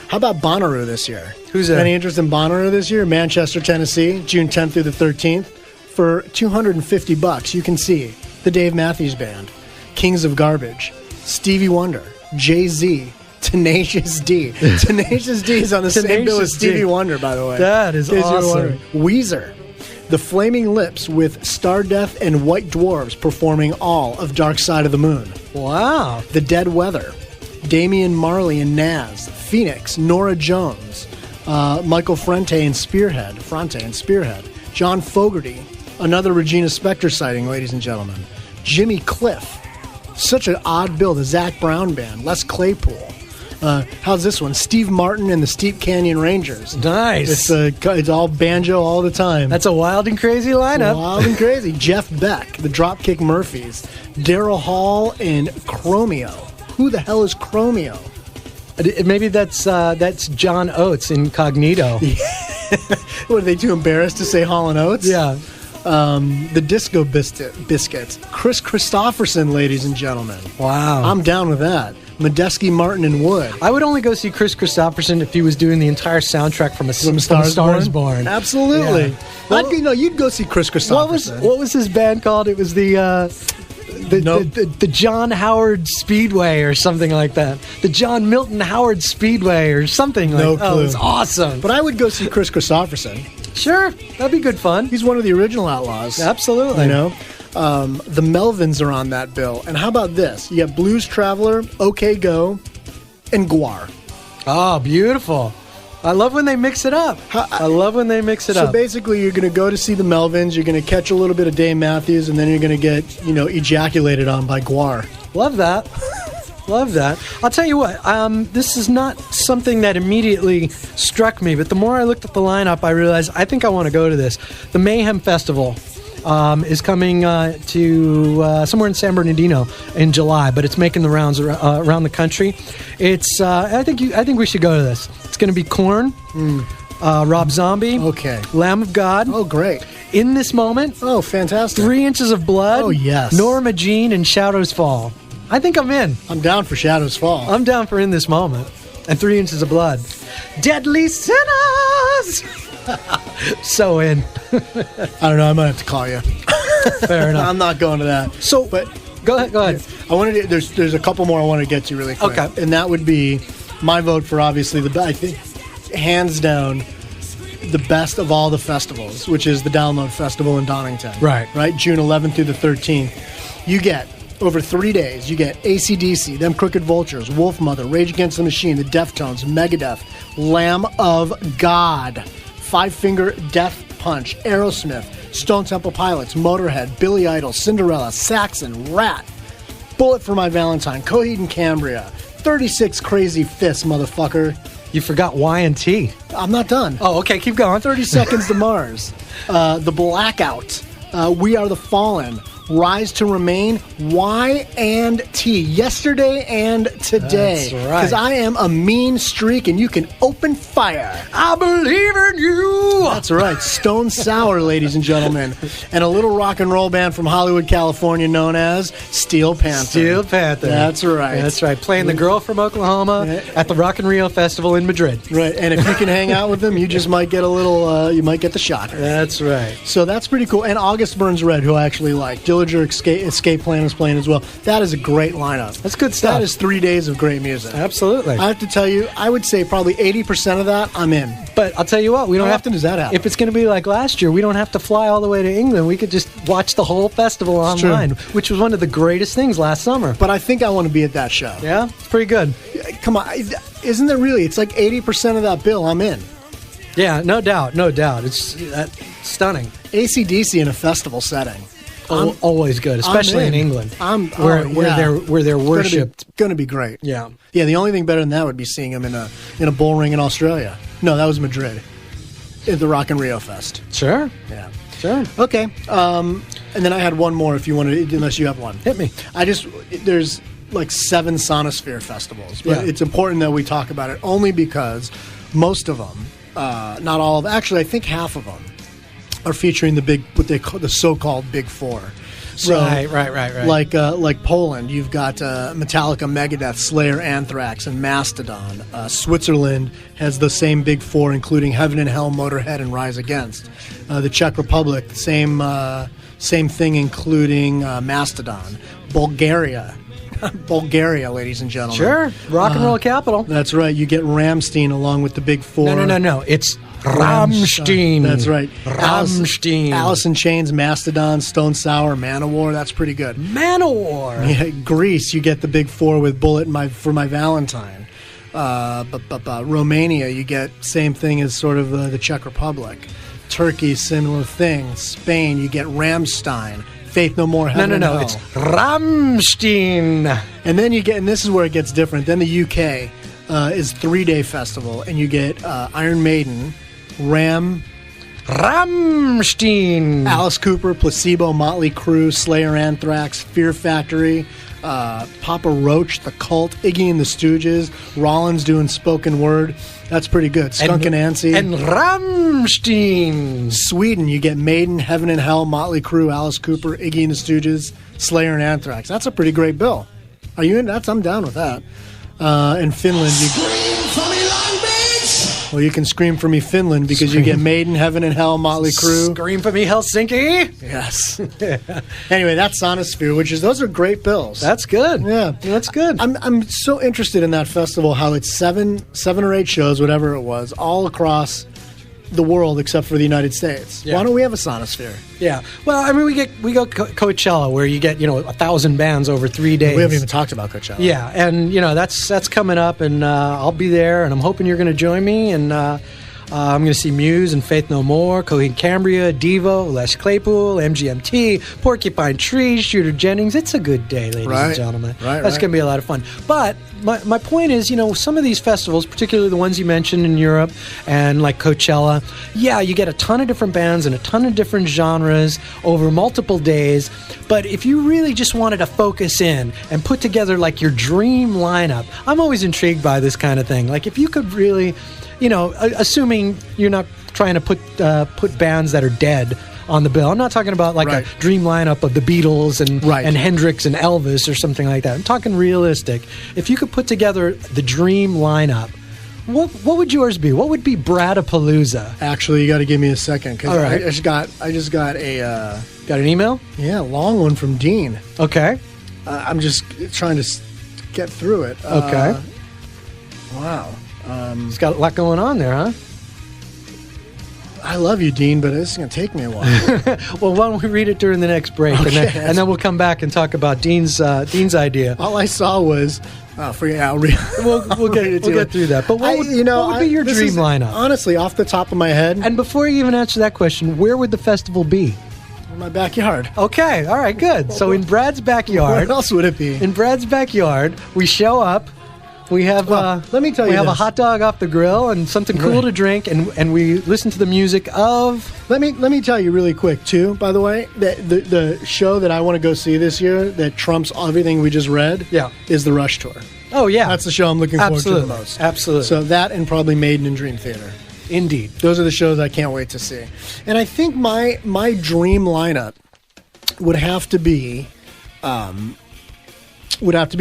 How about Bonnaroo this year? Who's that? Any interest in Bonnaroo this year? Manchester, Tennessee, June 10th through the 13th. For $250, you can see the Dave Matthews Band, Kings of Garbage, Stevie Wonder, Jay-Z, Tenacious D. Tenacious D is on the same bill as Stevie Wonder, by the way. That is In case you're awesome. wondering. Weezer, The Flaming Lips with Stardeath and White Dwarves performing all of Dark Side of the Moon. Wow. The Dead Weather, Damian Marley and Nas, Phoenix, Norah Jones, Michael Frante and Spearhead, John Fogerty, another Regina Spektor sighting, ladies and gentlemen, Jimmy Cliff, such an odd bill, the Zach Brown Band, Les Claypool. How's this one? Steve Martin and the Steep Canyon Rangers. Nice. It's all banjo all the time. That's a wild and crazy lineup. Wild and crazy. Jeff Beck, the Dropkick Murphys, Daryl Hall, and Chromeo. Who the hell is Chromeo? Maybe that's John Oates incognito. What, are they too embarrassed to say Hall & Oates? Yeah. The Disco Biscuits. Chris Christopherson, ladies and gentlemen. Wow. I'm down with that. Medeski, Martin, and Wood. I would only go see Chris Christopherson if he was doing the entire soundtrack from Stars Born. Absolutely. Yeah. Well, you'd go see Chris Christopherson. What was his band called? It was the John Howard Speedway or something like that. The John Milton Howard Speedway or something like that. No clue. Oh, it's awesome. But I would go see Chris Christopherson. Sure, that'd be good fun. He's one of the original Outlaws. Absolutely. You know? The Melvins are on that bill. And how about this? You got Blues Traveler, OK Go, and Guar. Oh, beautiful. I love when they mix it up. So basically, you're going to go to see the Melvins, you're going to catch a little bit of Dave Matthews, and then you're going to get, ejaculated on by Guar. Love that. Love that. I'll tell you what, this is not something that immediately struck me, but the more I looked at the lineup, I realized I think I want to go to this. The Mayhem Festival is coming to somewhere in San Bernardino in July, but it's making the rounds around the country. It's I think we should go to this. It's going to be Korn, Rob Zombie, Okay. Lamb of God. Oh, great. In This Moment, Oh, fantastic. 3 Inches of Blood. Oh, yes. Norma Jean and Shadows Fall. I think I'm in. I'm down for Shadows Fall. I'm down for In This Moment. And 3 Inches of Blood. Deadly Sinners! So in. I don't know. I might have to call you. Fair enough. I'm not going to that. So, But go ahead. I wanted to, there's a couple more I want to get to really quick. Okay. And that would be my vote for obviously I think hands down the best of all the festivals, which is the Download Festival in Donington. Right. June 11th through the 13th. You get over 3 days, you get AC/DC, Them Crooked Vultures, Wolfmother, Rage Against the Machine, the Deftones, Megadeth, Lamb of God, Five Finger Death Punch, Aerosmith, Stone Temple Pilots, Motorhead, Billy Idol, Cinderella, Saxon, Rat, Bullet for My Valentine, Coheed and Cambria, 36 Crazy Fists, motherfucker. You forgot Y&T. I'm not done. Oh, okay. Keep going. 30 Seconds to Mars, The Blackout, We Are the Fallen, Rise to Remain, Y&T, Yesterday and Today. That's right. Because I am a mean streak and you can open fire. I believe in you. That's right. Stone Sour, ladies and gentlemen. And a little rock and roll band from Hollywood, California known as Steel Panther. Steel Panther. That's right. That's right. Playing the Girl from Oklahoma at the Rock in Rio Festival in Madrid. Right. And if you can hang out with them, you just might get a little, you might get the shocker. That's right. So that's pretty cool. And August Burns Red, who I actually like. Dillinger Escape Plan is playing as well. That is a great lineup. That's good stuff. That is 3 days of great music. Absolutely. I have to tell you, I would say probably 80% of that, I'm in. But I'll tell you what, we don't How have often does that happen? If it's going to be like last year, we don't have to fly all the way to England. We could just watch the whole festival online, which was one of the greatest things last summer. But I think I want to be at that show. Yeah, it's pretty good. Come on. Isn't there really? It's like 80% of that bill, I'm in. Yeah, no doubt, no doubt. It's stunning. AC/DC in a festival setting. always good, especially in England, where they're worshipped. Going to be great. Yeah. The only thing better than that would be seeing them in a bull ring in Australia. No, that was Madrid, at the Rock in Rio Fest. Sure. Yeah. Sure. Okay. And then I had one more. If you want to, unless you have one, Hit me. There's like 7 Sonosphere festivals, but it's important that we talk about it only because most of them, not all of, actually I think half of them are featuring what they call the so-called Big Four. So, right. Like Poland, you've got Metallica, Megadeth, Slayer, Anthrax, and Mastodon. Switzerland has the same Big Four, including Heaven and Hell, Motorhead, and Rise Against. The Czech Republic, same thing, including Mastodon. Bulgaria, ladies and gentlemen. Sure. Rock and roll capital. That's right. You get Rammstein along with the Big Four. No. It's Rammstein. That's right. Rammstein. Alice in Chains, Mastodon, Stone Sour, Manowar. That's pretty good. Manowar. Yeah, Greece, you get the Big Four with Bullet for My Valentine. Romania, you get same thing as sort of the Czech Republic. Turkey, similar thing. Spain, you get Rammstein. Faith No More, Heaven and Hell. It's Rammstein. And then and this is where it gets different. Then the UK is 3-day festival, and you get Iron Maiden, Rammstein, Alice Cooper, Placebo, Motley Crue, Slayer, Anthrax, Fear Factory, Papa Roach, The Cult, Iggy and the Stooges, Rollins doing spoken word. That's pretty good. Skunk and Nancy. And Rammstein. Sweden, you get Maiden, Heaven and Hell, Motley Crue, Alice Cooper, Iggy and the Stooges, Slayer, and Anthrax. That's a pretty great bill. Are you in that? I'm down with that. In Finland, you can scream for me, Finland, because you get Maiden, Heaven and Hell, Motley Crue. Scream for me, Helsinki. Yes. Anyway, that's Sonosphere, those are great bills. That's good. Yeah, that's good. I'm so interested in that festival. How it's seven or 8 shows, whatever it was, all across the world except for the United States. Yeah. Why don't we have a Sonosphere? Yeah. Well, I mean, we go Coachella, where you get 1,000 bands over 3 days. We haven't even talked about Coachella. Yeah, and that's coming up, and I'll be there, and I'm hoping you're going to join me, and I'm going to see Muse and Faith No More, Coheed Cambria, Devo, Les Claypool, MGMT, Porcupine Tree, Shooter Jennings. It's a good day, ladies and gentlemen. That's going to be a lot of fun. But my point is, some of these festivals, particularly the ones you mentioned in Europe and like Coachella, you get a ton of different bands and a ton of different genres over multiple days. But if you really just wanted to focus in and put together like your dream lineup, I'm always intrigued by this kind of thing. Like if you could really, assuming you're not trying to put bands that are dead on the bill. I'm not talking about like a dream lineup of the Beatles and Hendrix and Elvis or something like that. I'm talking realistic. If you could put together the dream lineup, what would yours be? What would be Bradapalooza? Actually, you got to give me a second, because right. I just got a got an email? Yeah, a long one from Dean. Okay. I'm just trying to get through it. Okay. Wow. It's got a lot going on there, huh? I love you, Dean, but this is going to take me a while. Well, why don't we read it during the next break, Okay, and then we'll come back and talk about Dean's idea. All I saw was, forget. I'll read. We'll get through that. But what would be your dream lineup? Honestly, off the top of my head. And before you even answer that question, where would the festival be? In my backyard. Okay, all right, good. So in Brad's backyard. Where else would it be? In Brad's backyard, we show up. We have let me tell you, we have this. a hot dog off the grill and something cool to drink, and we listen to the music of. Let me tell you really quick too. By the way, that the show that I want to go see this year that trumps everything we just read, is the Rush tour. Oh yeah, that's the show I'm looking forward to the most. Absolutely. So that and probably Maiden and Dream Theater. Indeed, those are the shows I can't wait to see. And I think my dream lineup would have to be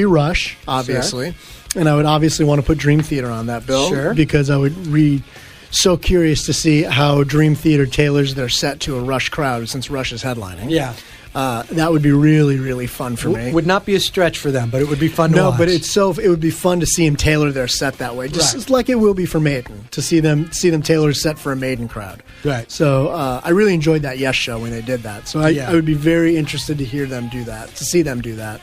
Rush, obviously. Sure. And I would obviously want to put Dream Theater on that bill, because I would be so curious to see how Dream Theater tailors their set to a Rush crowd, since Rush is headlining. Yeah. That would be really, really fun for me. Would not be a stretch for them, but it would be fun to watch. No, but it would be fun to see them tailor their set that way, just like it will be for Maiden, to see them tailor a set for a Maiden crowd. Right. So I really enjoyed that Yes show when they did that. So I would be very interested to hear them do that, to see them do that.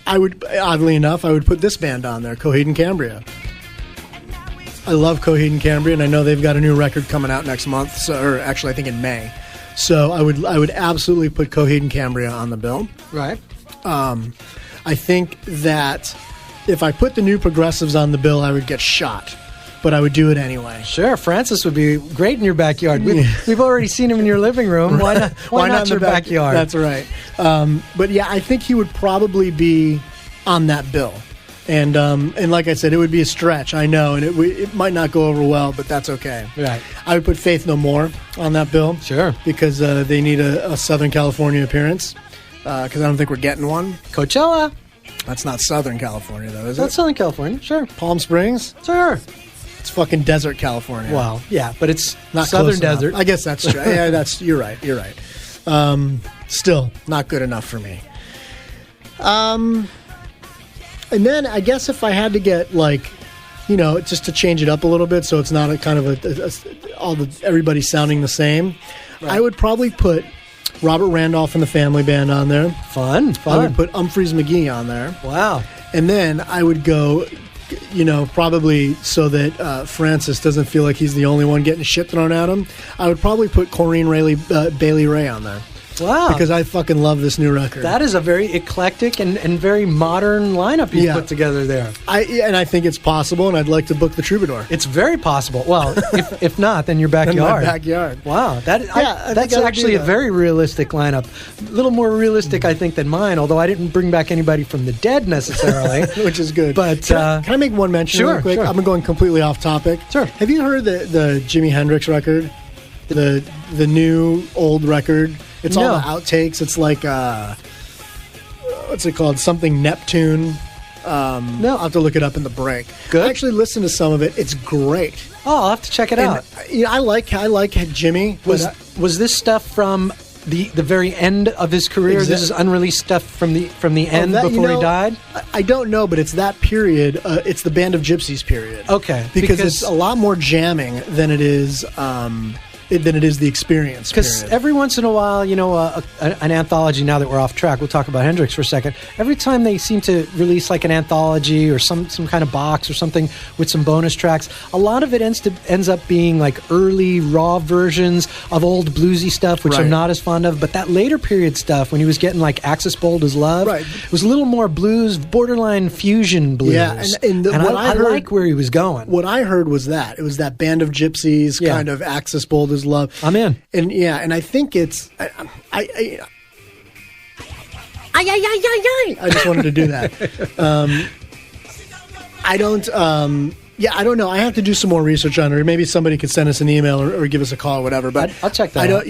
I would, oddly enough, I would put this band on there, Coheed and Cambria. I love Coheed and Cambria, and I know they've got a new record coming out next month, or actually I think in May. So I would absolutely put Coheed and Cambria on the bill. Right. I think that if I put the New Progressives on the bill, I would get shot. But I would do it anyway. Sure, Francis would be great in your backyard. We've already seen him in your living room. Why not? Why not your backyard? That's right. But yeah, I think he would probably be on that bill. And like I said, it would be a stretch, I know, and it might not go over well, but that's okay. Right. I would put Faith No More on that bill. Sure. Because they need a Southern California appearance. Because I don't think we're getting one. Coachella. That's not Southern California, though, is That's it? Southern California. Sure. Palm Springs? Sure. It's fucking desert California. Well, yeah, but it's Not Southern close enough. desert. I guess that's true. Yeah, you're right. You're right. Still not good enough for me. And then I guess if I had to get just to change it up a little bit, so it's not a kind of everybody sounding the same, right. I would probably put Robert Randolph and the Family Band on there. Fun. I would put Humphreys McGee on there. Wow. And then I would go, probably so that Francis doesn't feel like he's the only one getting shit thrown at him, I would probably put Corinne Bailey Rae on there. Wow. Because I fucking love this new record. That is a very eclectic and very modern lineup you put together there. I think it's possible, and I'd like to book the Troubadour. It's very possible. Well, if not, then your backyard. In my backyard. Wow. That's actually a very realistic lineup. A little more realistic, I think, than mine, although I didn't bring back anybody from the dead necessarily. Which is good. But can I make one mention real quick? Sure. I'm going completely off topic. Sure. Have you heard the Jimi Hendrix record? The new old record? It's all the outtakes. It's like, what's it called? Something Neptune. No. I'll have to look it up in the break. Good. I actually listened to some of it. It's great. Oh, I'll have to check it out. I like Jimmy. Was this stuff from the very end of his career? This is unreleased stuff from the end before he died? I don't know, but it's that period. It's the Band of Gypsies period. Okay. Because it's a lot more jamming than it is... than it is the Experience. Because every once in a while, an anthology, now that we're off track, we'll talk about Hendrix for a second. Every time they seem to release like an anthology or some kind of box or something with some bonus tracks, a lot of it ends up being like early raw versions of old bluesy stuff, which I'm not as fond of. But that later period stuff, when he was getting like Axis Bold as Love, it was a little more blues, borderline fusion blues. Yeah, and I like where he was going. What I heard was that. It was that Band of Gypsies kind of Axis Bold as Love. I'm in. And I think it's I just wanted to do that. I don't know. I have to do some more research on it, or maybe somebody could send us an email or give us a call or whatever. But I'll check that out.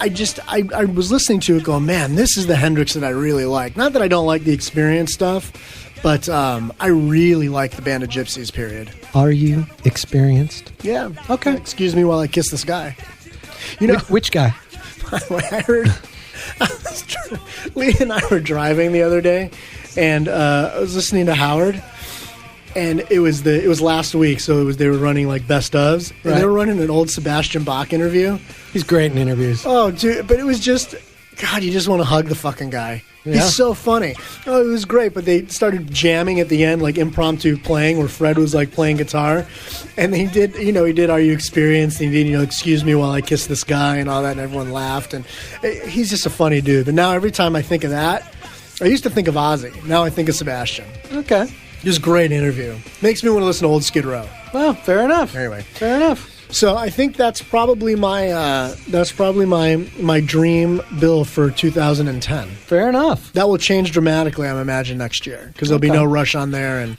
I was listening to it going, man, this is the Hendrix that I really like. Not that I don't like the Experience stuff, but I really like the Band of Gypsies period. Are you experienced? Yeah. Okay. Excuse me while I kiss this guy. Which guy? I heard Lee and I were driving the other day, and I was listening to Howard, and it was last week, so they were running like best ofs, and they were running an old Sebastian Bach interview. He's great in interviews. Oh, dude, but it was just, God, you just want to hug the fucking guy. Yeah. He's so funny. Oh, it was great, but they started jamming at the end, like impromptu playing, where Fred was like playing guitar, and he did Are You Experienced? And he did, excuse me while I kiss this guy and all that, and everyone laughed, and he's just a funny dude. But now every time I think of that, I used to think of Ozzy. Now I think of Sebastian. Okay. Just great interview. Makes me want to listen to old Skid Row. Well, fair enough. Anyway. Fair enough. So I think that's probably my dream bill for 2010. Fair enough. That will change dramatically, I imagine, next year, because there'll be no Rush on there and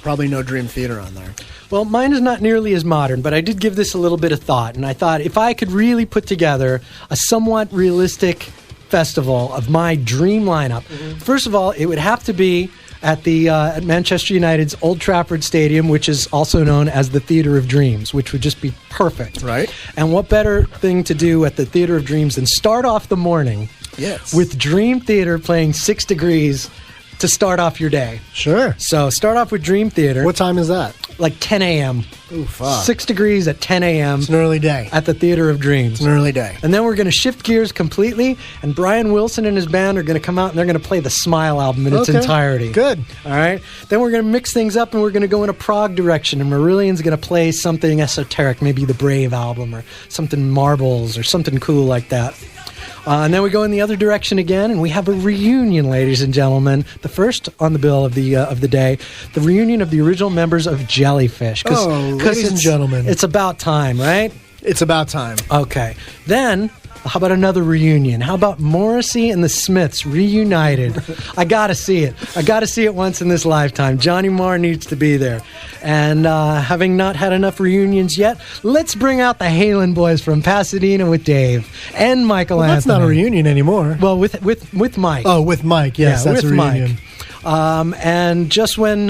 probably no Dream Theater on there. Well, mine is not nearly as modern, but I did give this a little bit of thought, and I thought if I could really put together a somewhat realistic festival of my dream lineup, first of all, it would have to be at Manchester United's Old Trafford Stadium, which is also known as the Theatre of Dreams, which would just be perfect. Right. And what better thing to do at the Theatre of Dreams than start off the morning with Dream Theater playing 6 Degrees to start off your day. Sure. So start off with Dream Theater. What time is that? like 10 a.m. Ooh, fuck. 6 degrees at 10 a.m. It's an early day. at the Theater of Dreams. It's an early day. And then we're going to shift gears completely, and Brian Wilson and his band are going to come out and they're going to play the Smile album in its Okay. entirety. Good. All right. Then we're going to mix things up and we're going to go in a prog direction, and Marillion's going to play something esoteric, maybe the Brave album or something Marbles or something cool like that. And then we go in the other direction again, and we have a reunion, ladies and gentlemen. The first on the bill of the day, the reunion of the original members of Jellyfish. Ladies and gentlemen. It's about time, right? It's about time. Okay. Then, how about another reunion? How about Morrissey and the Smiths reunited? I got to see it. I got to see it once in this lifetime. Johnny Marr needs to be there. And having not had enough reunions yet, let's bring out the Halen Boys from Pasadena with Dave and Michael Well, that's Anthony. not a reunion anymore. Well, with Mike. Oh, with Mike. Yes, Yeah, that's with a reunion. Mike. And just when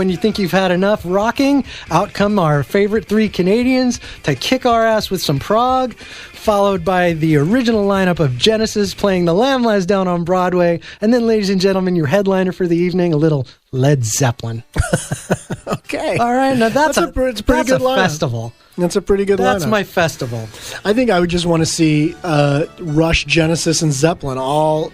you think you've had enough rocking, out come our favorite three Canadians to kick our ass with some prog, followed by the original lineup of Genesis playing The Lamb Lies Down on Broadway, and then, ladies and gentlemen, your headliner for the evening, a little Led Zeppelin. Okay. All right, now It's a pretty that's good a lineup. festival. That's a pretty good That's lineup. my festival. I think I would just want to see Rush, Genesis, and Zeppelin all.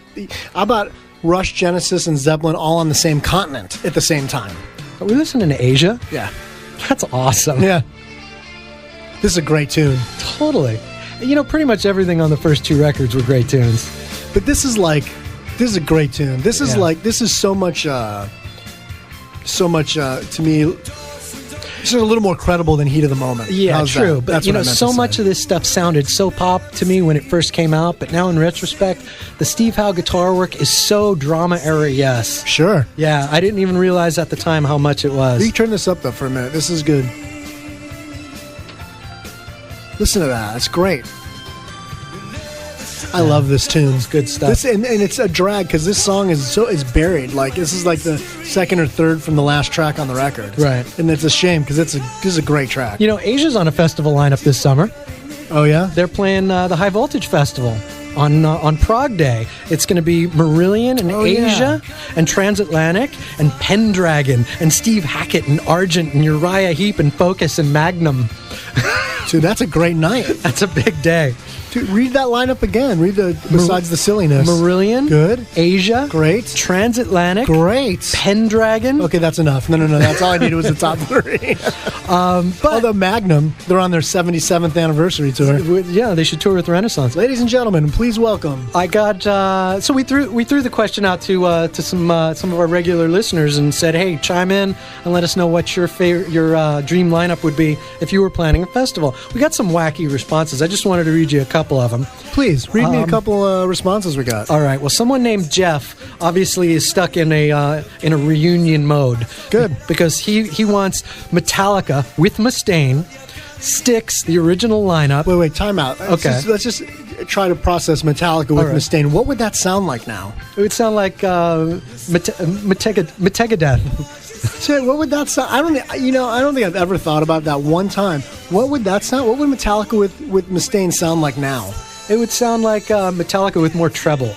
How about Rush, Genesis, and Zeppelin all on the same continent at the same time? Are we listening to Asia? Yeah. That's awesome. Yeah. This is a great tune. Totally. You know, pretty much everything on the first two records were great tunes. But this is a great tune. This is Yeah. this is so much to me. It's a little more credible than Heat of the Moment. Yeah, How's true. that? But That's you what know, I meant so to say. much of this stuff sounded so pop to me when it first came out, but now in retrospect, the Steve Howe guitar work is so drama era. Yes. Sure. Yeah, I didn't even realize at the time how much it was. You can turn this up though for a minute. This is good. Listen to that. It's great. I love this tune. It's good stuff. This, and it's a drag because this song is buried. Like this is like the second or third from the last track on the record. Right. And it's a shame because this is a great track. You know, Asia's on a festival lineup this summer. Oh yeah. They're playing the High Voltage Festival on Prague Day. It's going to be Marillion and Asia and Transatlantic and Pendragon and Steve Hackett and Argent and Uriah Heep and Focus and Magnum. Dude, that's a great night. That's a big day. Dude, read that lineup again. Read besides the silliness. Marillion, Good. Asia, Great. Transatlantic, Great. Pendragon. Okay, that's enough. No. That's all I needed was the top three. But Although Magnum, they're on their 77th anniversary tour. yeah, they should tour with Renaissance. Ladies and gentlemen, please welcome. I got so we threw the question out to some of our regular listeners and said, hey, chime in and let us know what your dream lineup would be if you were planning a festival. We got some wacky responses. I just wanted to read you a couple of them. Please read me a couple responses we got. All right. Well, someone named Jeff obviously is stuck in a reunion mode. Good. Because he wants Metallica with Mustaine, Styx, the original lineup. Wait, time out. Okay. Let's just try to process Metallica with All right. Mustaine. What would that sound like now? It would sound like Metegadeath. Shit, what would that sound? I don't think I've ever thought about that one time. What would that sound? What would Metallica with Mustaine sound like now? It would sound like Metallica with more treble,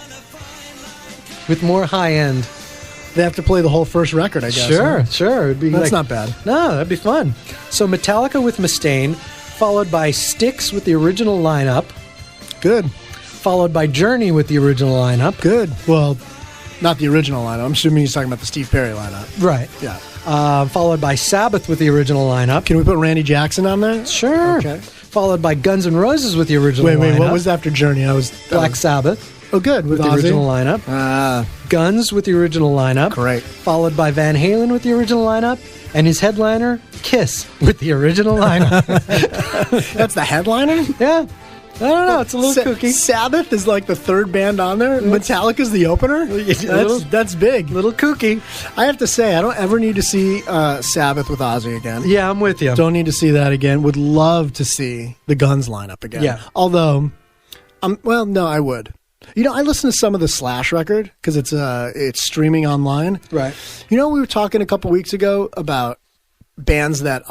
with more high end. They have to play the whole first record, I guess. Sure, huh? sure. It'd be That's not bad. No, that'd be fun. So Metallica with Mustaine, followed by Styx with the original lineup, Good. followed by Journey with the original lineup. Good. Well, not the original lineup. I'm assuming he's talking about the Steve Perry lineup. Right. Yeah. Followed by Sabbath with the original lineup. Can we put Randy Jackson on there? Sure. Okay. Followed by Guns N' Roses with the original lineup. Wait. What was after Journey? Black Sabbath Oh, good. with the Ozzy? original lineup. Guns with the original lineup. Great. Followed by Van Halen with the original lineup. And his headliner, Kiss, with the original lineup. That's the headliner? Yeah. I don't know. It's a little kooky. Sabbath is like the third band on there. Metallica's the opener. That's big. Little kooky. I have to say, I don't ever need to see Sabbath with Ozzy again. Yeah, I'm with you. Don't need to see that again. Would love to see the Guns lineup again. Yeah. Although, no, I would. You know, I listen to some of the Slash record because it's streaming online. Right. You know, we were talking a couple weeks ago about bands that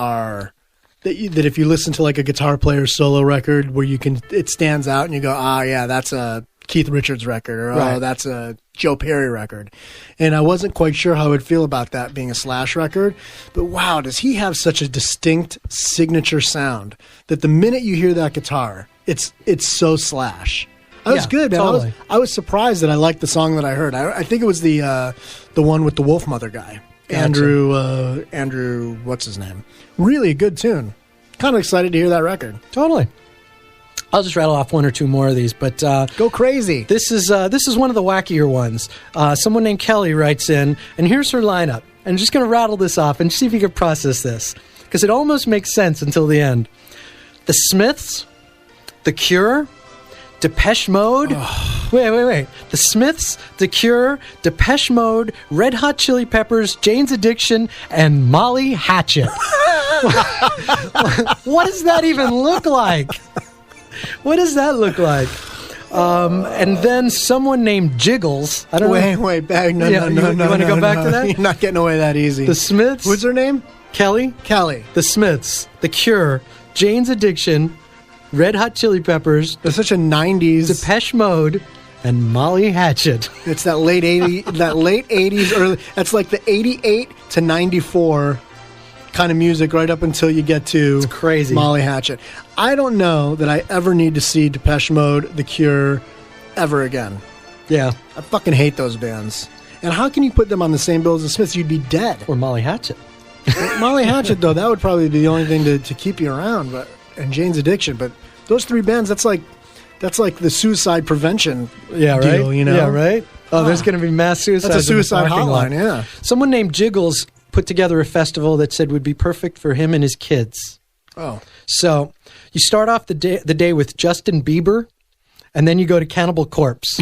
if you listen to like a guitar player's solo record where it stands out and you go, yeah, that's a Keith Richards record, or Right. oh, that's a Joe Perry record. And I wasn't quite sure how I would feel about that being a Slash record. But wow, does he have such a distinct signature sound that the minute you hear that guitar, it's so Slash. That was Yeah, good, man. totally. I was surprised that I liked the song that I heard. I think it was the one with the Wolfmother guy. Gotcha. Andrew, what's his name? Really a good tune. Kind of excited to hear that record. Totally. I'll just rattle off one or two more of these, but Go crazy. this is one of the wackier ones. Someone named Kelly writes in, and here's her lineup. And I'm just going to rattle this off and see if you can process this, because it almost makes sense until the end. The Smiths, The Cure, Depeche Mode. Wait. The Smiths, The Cure, Depeche Mode, Red Hot Chili Peppers, Jane's Addiction, and Molly Hatchet. What does that even look like? What does that look like? And then someone named Jiggles. I don't know. Wait, back. No, Yeah, no. you wanna go back to that? You're not getting away that easy. The Smiths. What's her name? Kelly. Kelly. The Smiths. The Cure. Jane's Addiction. Red Hot Chili Peppers. There's such a 90s. Depeche Mode. And Molly Hatchet. It's that late 80s, early. That's like the 88 to 94 kind of music right up until you get to It's crazy. Molly Hatchet. I don't know that I ever need to see Depeche Mode, The Cure, ever again. Yeah. I fucking hate those bands. And how can you put them on the same bill as the Smiths? You'd be dead. Or Molly Hatchet. Molly Hatchet, though, that would probably be the only thing to keep you around. And Jane's Addiction. But those three bands, that's like the suicide prevention Yeah, right. deal, you know? Yeah, right. Oh, there's going to be mass suicide. That's a suicide hotline, yeah. Someone named Jiggles put together a festival that said would be perfect for him and his kids. Oh. So you start off the day with Justin Bieber, and then you go to Cannibal Corpse.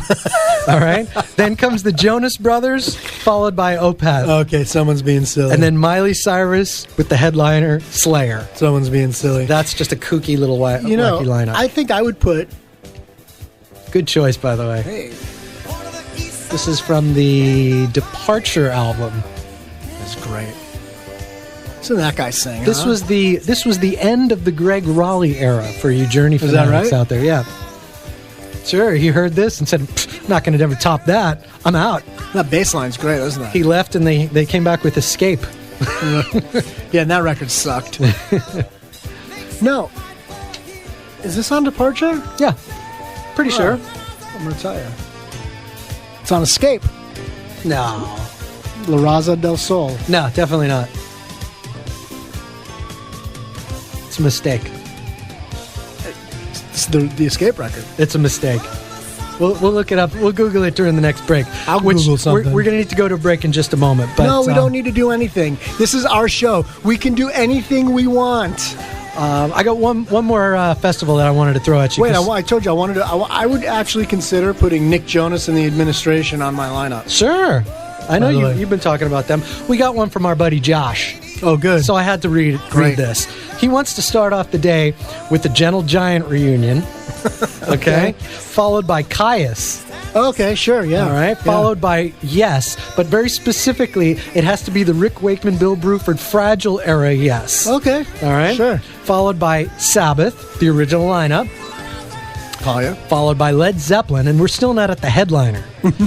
All right? Then comes the Jonas Brothers, followed by Opeth. Okay, someone's being silly. And then Miley Cyrus with the headliner, Slayer. someone's being silly. That's just a kooky little wacky lineup. I think I would put. Good choice, by the way. Hey, This is from the Departure album. that's great. So that guy sang. This huh? was the end of the Greg Raleigh era for you Journey Is that fanatics right? out there. Yeah. Sure, he heard this and said, "I'm not going to ever top that. I'm out." that bass line's great, isn't it? He left and they came back with Escape. Yeah, and that record sucked. No. Is this on Departure? Yeah. Pretty sure. I'm gonna tell you. It's on Escape. No. La Raza del Sol. No, definitely not. It's a mistake. It's the Escape record. It's a mistake. We'll look it up. We'll Google it during the next break. I'll Google something. We're going to need to go to a break in just a moment. But, No, we don't need to do anything. This is our show. We can do anything we want. I got one more festival that I wanted to throw at you. Wait, 'cause- I told you I wanted to. I would actually consider putting Nick Jonas and the Administration on my lineup. Sure. I know By the way. you've been talking about them. We got one from our buddy Josh. Oh, good. So I had to read Great. this. He wants to start off the day with the Gentle Giant reunion. Okay. Followed by Caius. Okay, sure, yeah. All right. Yeah. Followed by Yes, but very specifically, it has to be the Rick Wakeman, Bill Bruford Fragile era Yes. Okay. All right. Sure. Followed by Sabbath, the original lineup. Oh, yeah. Followed by Led Zeppelin, and we're still not at the headliner.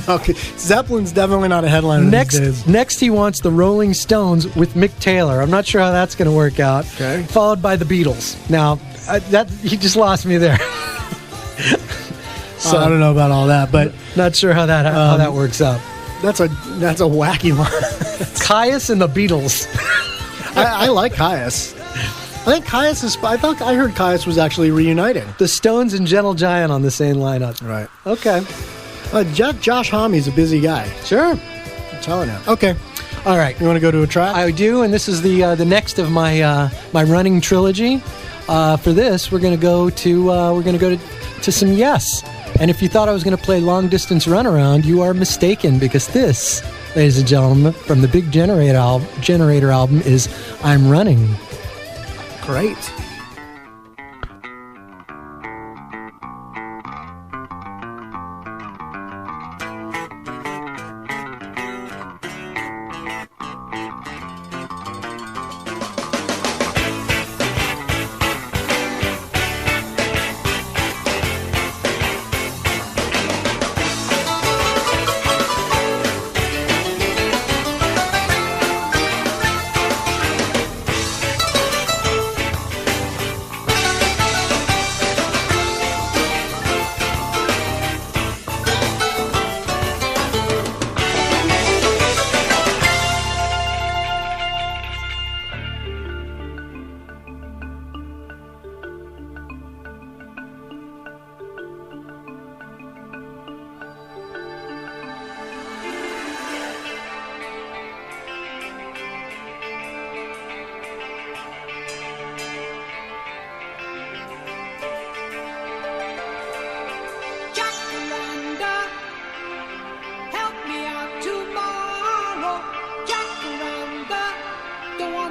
Okay. Zeppelin's definitely not a headliner these days. Next, he wants the Rolling Stones with Mick Taylor. I'm not sure how that's going to work out. Okay. Followed by the Beatles. Now, that he just lost me there. So I don't know about all that, but Not sure how that works out. that's a wacky line. Caius and the Beatles. I like Caius. I think Caius is. I thought I heard Caius was actually reuniting. The Stones and Gentle Giant on the same lineup. Right. Okay. Josh Homme's a busy guy. Sure. I'm telling you. Okay. All right. You want to go to a track? I do, and this is the next of my my running trilogy. For this, we're going to go to some Yes. And if you thought I was going to play Long Distance Runaround, you are mistaken, because this, ladies and gentlemen, from the Big Generator album is I'm Running. Great.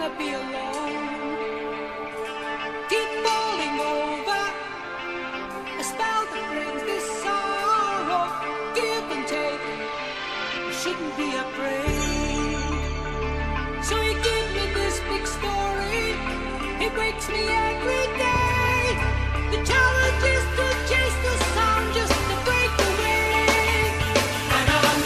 wanna be alone. Keep falling over, a spell that brings this sorrow. Give and take, you shouldn't be afraid. So you give me this big story, it wakes me every day. The challenge is to chase the sun just to break away. And I'm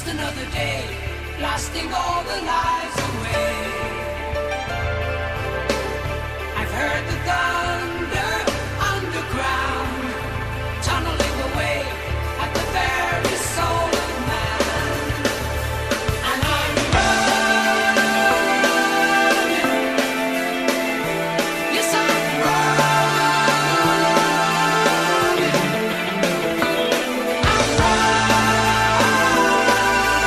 another day, blasting all the lives away. I've heard the thunder underground, tunneling away at the very soul of man. And I'm running, yes I'm running, I'm running.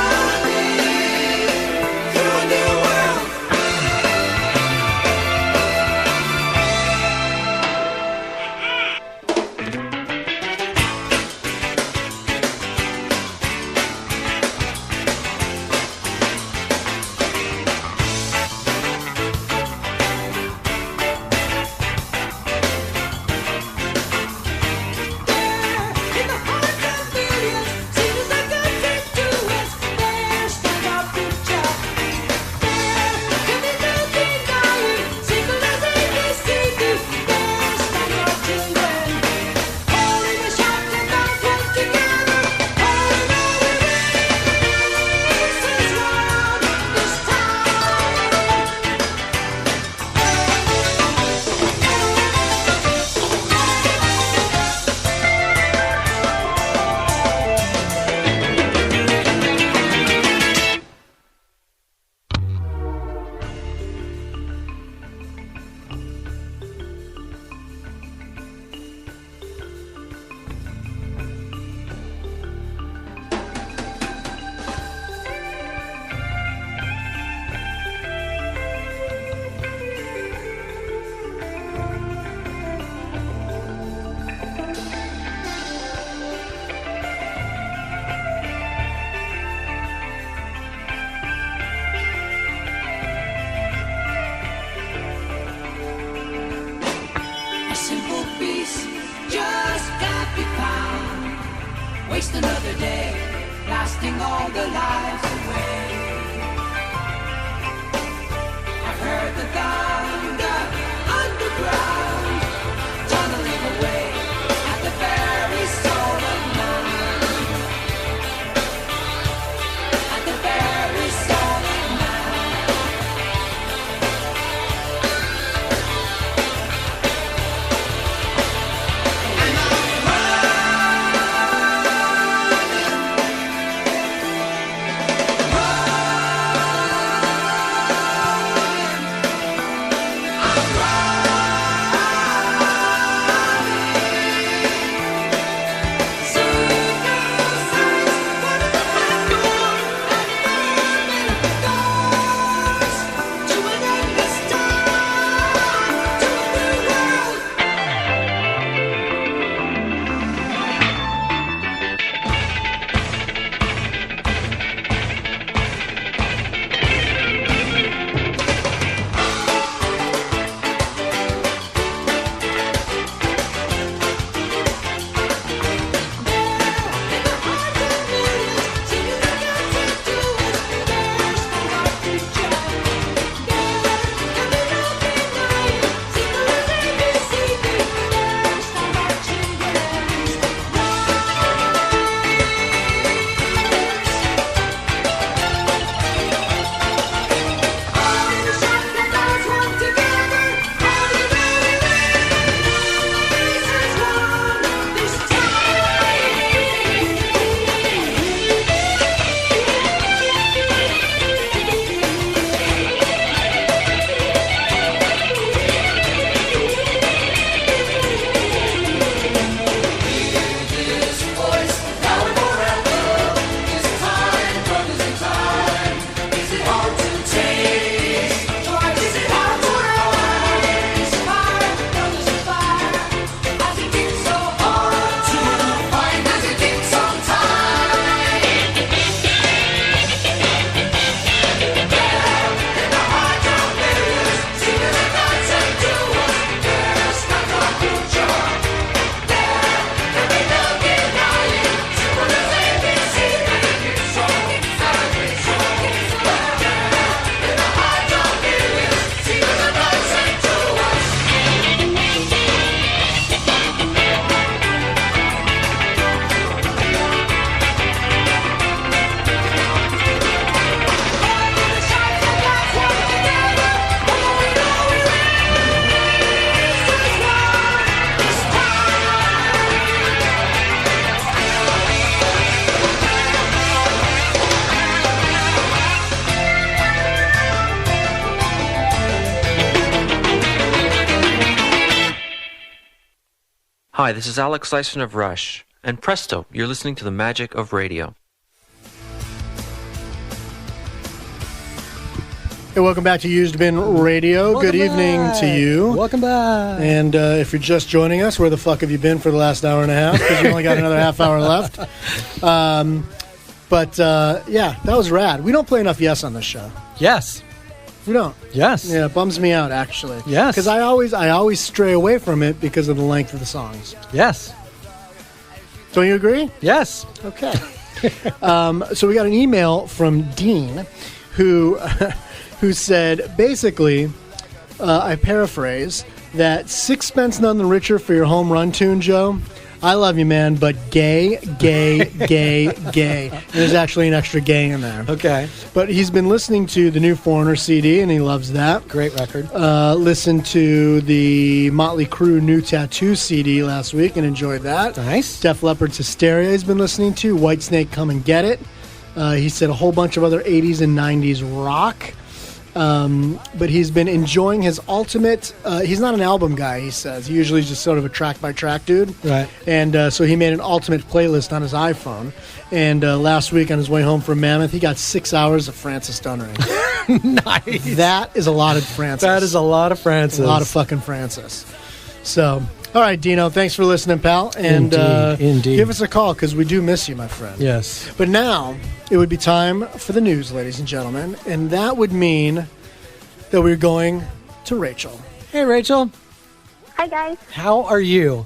Hi, this is Alex Lyson of Rush. And presto, you're listening to the magic of radio. Hey, welcome back to Used Bin Radio. Good evening to you. Welcome back. And if you're just joining us, where the fuck have you been for the last hour and a half? Because you only got another half hour left. But yeah, that was rad. We don't play enough Yes on this show. Yes. We don't. Yes. Yeah, it bums me out, actually. Yes. Because I always stray away from it because of the length of the songs. Yes. Don't you agree? Yes. Okay. So we got an email from Dean who said, basically, I paraphrase, that sixpence none the richer for your home run tune, Joe. I love you, man, but gay. There's actually an extra gay in there. Okay. But he's been listening to the new Foreigner CD, and he loves that. Great record. Listened to the Motley Crue New Tattoo CD last week and enjoyed that. Nice. Def Leppard's Hysteria he's been listening to. Whitesnake, Come and Get It. He said a whole bunch of other 80s and 90s rock. But he's been enjoying his ultimate... he's not an album guy, he says. He usually is just sort of a track-by-track dude. Right. And so he made an ultimate playlist on his iPhone. And last week on his way home from Mammoth, he got 6 hours of Francis Dunnery. Nice. That is a lot of Francis. That is a lot of Francis. A lot of fucking Francis. So, all right, Dino, thanks for listening, pal. And Indeed. give us a call, because we do miss you, my friend. Yes. But now, it would be time for the news, ladies and gentlemen. And that would mean that we're going to Rachel. Hey, Rachel. Hi, guys. How are you?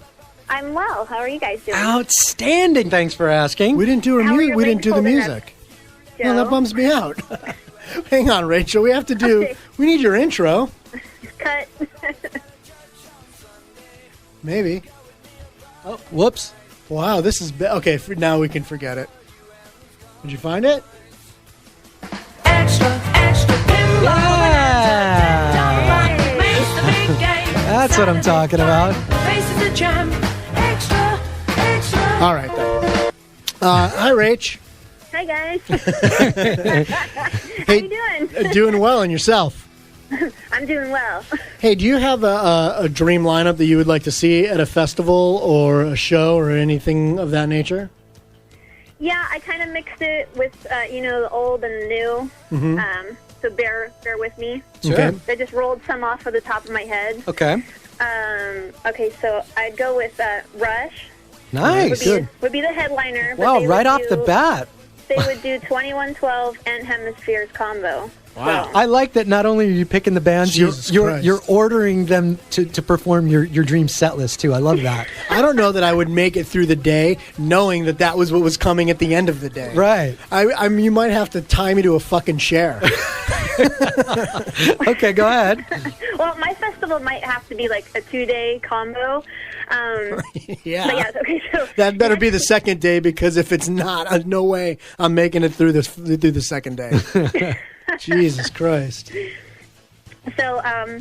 I'm well. How are you guys doing? Outstanding. Thanks for asking. We didn't do How are your we didn't do the legs music. Joe? No, that bums me out. Hang on, Rachel. We have to do. Okay. We need your intro. Cut. Maybe. Oh, whoops. Wow, this is okay. Now we can forget it. Did you find it? That's what I'm talking about. All right, then. Hi, Rach. Hi, guys. How Hey, you doing? Doing well, and yourself? I'm doing well. Hey, do you have a dream lineup that you would like to see at a festival or a show or anything of that nature? Yeah, I kind of mixed it with, the old and the new. Mm-hmm. So bear with me. Sure. Okay. I just rolled some off of the top of my head. Okay. Okay, so I'd go with Rush. Nice. Would be the headliner. but Wow, they right would off the do- bat. They would do 2112 and Hemispheres combo. Wow. I like that not only are you picking the bands, Jesus you're Christ. ordering them to perform your dream set list, too. I love that. I don't know that I would make it through the day knowing that was what was coming at the end of the day. Right. I mean, you might have to tie me to a fucking chair. Okay, go ahead. Well, my festival might have to be like a 2-day combo. Yeah. But yeah, okay, so That better be the second day, because if it's not, no way I'm making it through the second day. Jesus Christ. So I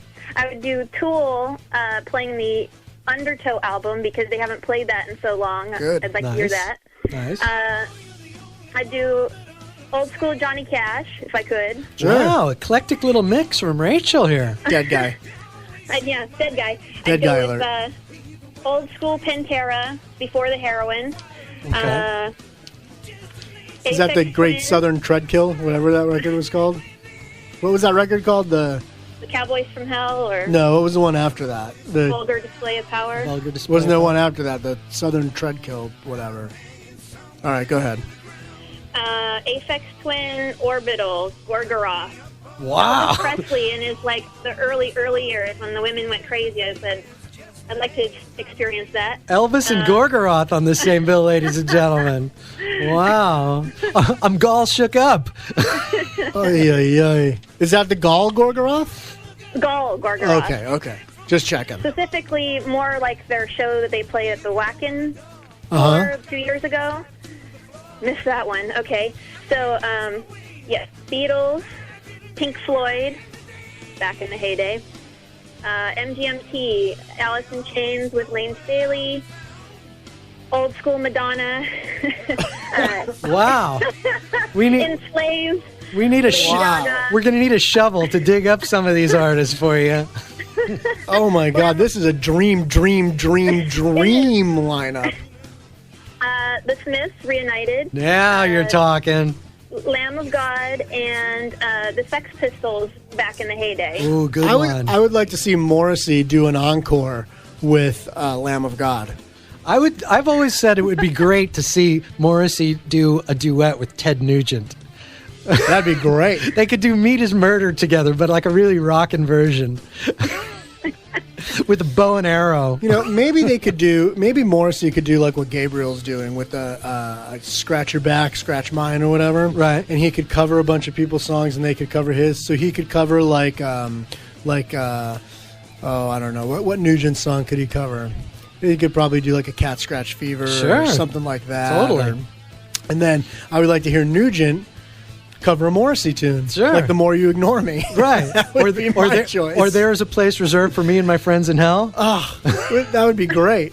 would do Tool playing the Undertow album because they haven't played that in so long. Good. I'd like to hear Nice. that. Nice. I'd do old school Johnny Cash if I could. Sure. Wow, eclectic little mix from Rachel here. Dead guy. Yeah, dead guy. Dead I'd guy go with old school Pantera, Before the Heroin. Okay. Is that the Aphex Great Twin, Southern Treadkill, whatever that record was called? What was that record called? The Cowboys from Hell or No, what was the one after that? Vulgar Display of Power? Vulgar display. Wasn't there one after that? The Southern Treadkill, whatever. All right, go ahead. Aphex Twin, Orbital, Gorgoroth. Wow. Presley in his the early years when the women went crazy. I said, I'd like to experience that. Elvis and Gorgoroth on the same bill, ladies and gentlemen. Wow. I'm gall shook up. Oy, oy, oy. Is that the Gall Gorgoroth? Gorgoroth. Okay. Just checking. Specifically, more like their show that they played at the Wacken Uh-huh. 2 years ago. Missed that one. Okay. So, yes, Beatles, Pink Floyd, back in the heyday. MGMT, Alice in Chains with Lane Staley, old school Madonna. Wow. We need Enslaved. we need a Wow. We're going to need a shovel to dig up some of these artists for you. Oh my God, this is a dream lineup. The Smiths reunited. Now you're talking. Lamb of God and the Sex Pistols back in the heyday. Ooh, good one. I would like to see Morrissey do an encore with Lamb of God. I've always said it would be great to see Morrissey do a duet with Ted Nugent. That'd be great. They could do Meat is Murder together, but like a really rockin' version. With a bow and arrow. You know, maybe Morrissey could do like what Gabriel's doing with the Scratch Your Back, Scratch Mine or whatever. Right. And he could cover a bunch of people's songs and they could cover his. So he could cover I don't know. What Nugent song could he cover? He could probably do like a Cat Scratch Fever or something like that. Totally. And then I would like to hear Nugent cover a Morrissey tune. Sure. Like The More You Ignore Me. Right. That would be my choice. Or There's a Place Reserved for Me and My Friends in Hell. Oh, that would be great.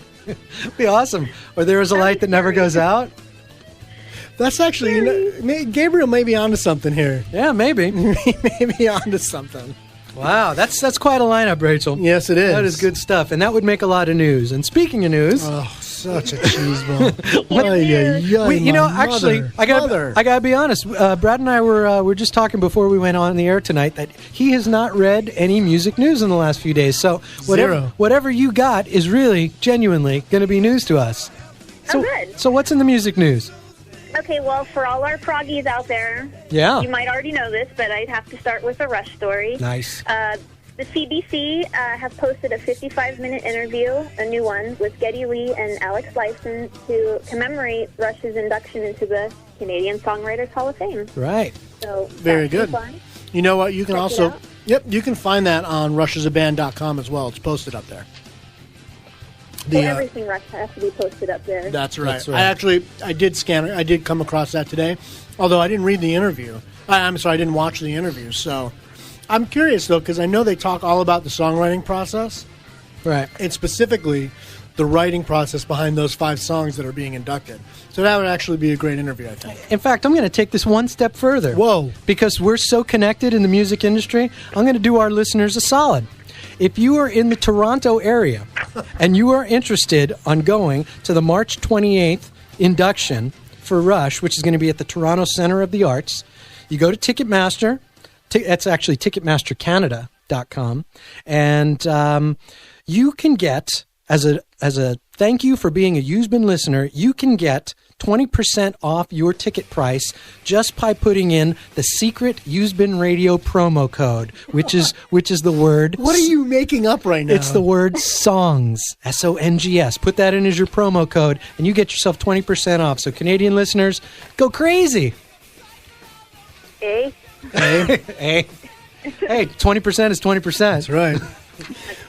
Be awesome. Or There Is a Light That Never Goes Out. That's actually, Gabriel may be onto something here. Yeah, maybe. He may be onto something. Wow, that's quite a lineup, Rachel. Yes, it is. That is good stuff, and that would make a lot of news. And speaking of news, such a cheeseball. Actually, I gotta be honest. Brad and I were just talking before we went on the air tonight that he has not read any music news in the last few days. So whatever you got is really genuinely going to be news to us. So, good. So what's in the music news? Okay, well, for all our proggies out there, Yeah. you might already know this, but I'd have to start with a Rush story. Nice. The CBC have posted a 55-minute interview, a new one, with Geddy Lee and Alex Lifeson to commemorate Rush's induction into the Canadian Songwriters Hall of Fame. Right. So Very good. Fun. You know what? You can Check also, it out. you can find that on rushasaband.com as well. It's posted up there. Everything Rush has to be posted up there. That's right. I did scan it. I did come across that today, although I didn't read the interview. I'm sorry, I didn't watch the interview. So I'm curious, though, because I know they talk all about the songwriting process. Right. And specifically the writing process behind those 5 songs that are being inducted. So that would actually be a great interview, I think. In fact, I'm going to take this one step further. Whoa. Because we're so connected in the music industry, I'm going to do our listeners a solid. If you are in the Toronto area and you are interested on going to the March 28th induction for Rush, which is going to be at the Toronto Centre of the Arts, you go to Ticketmaster. That's actually Ticketmastercanada.com. And you can get, as a thank you for being a Usbin listener, you can get 20% off your ticket price just by putting in the secret Usbin Radio promo code, which is the word. What are you making up right now? It's the word SONGS, SONGS. Put that in as your promo code, and you get yourself 20% off. So Canadian listeners, go crazy. Eh? Hey, 20% is 20%. That's right.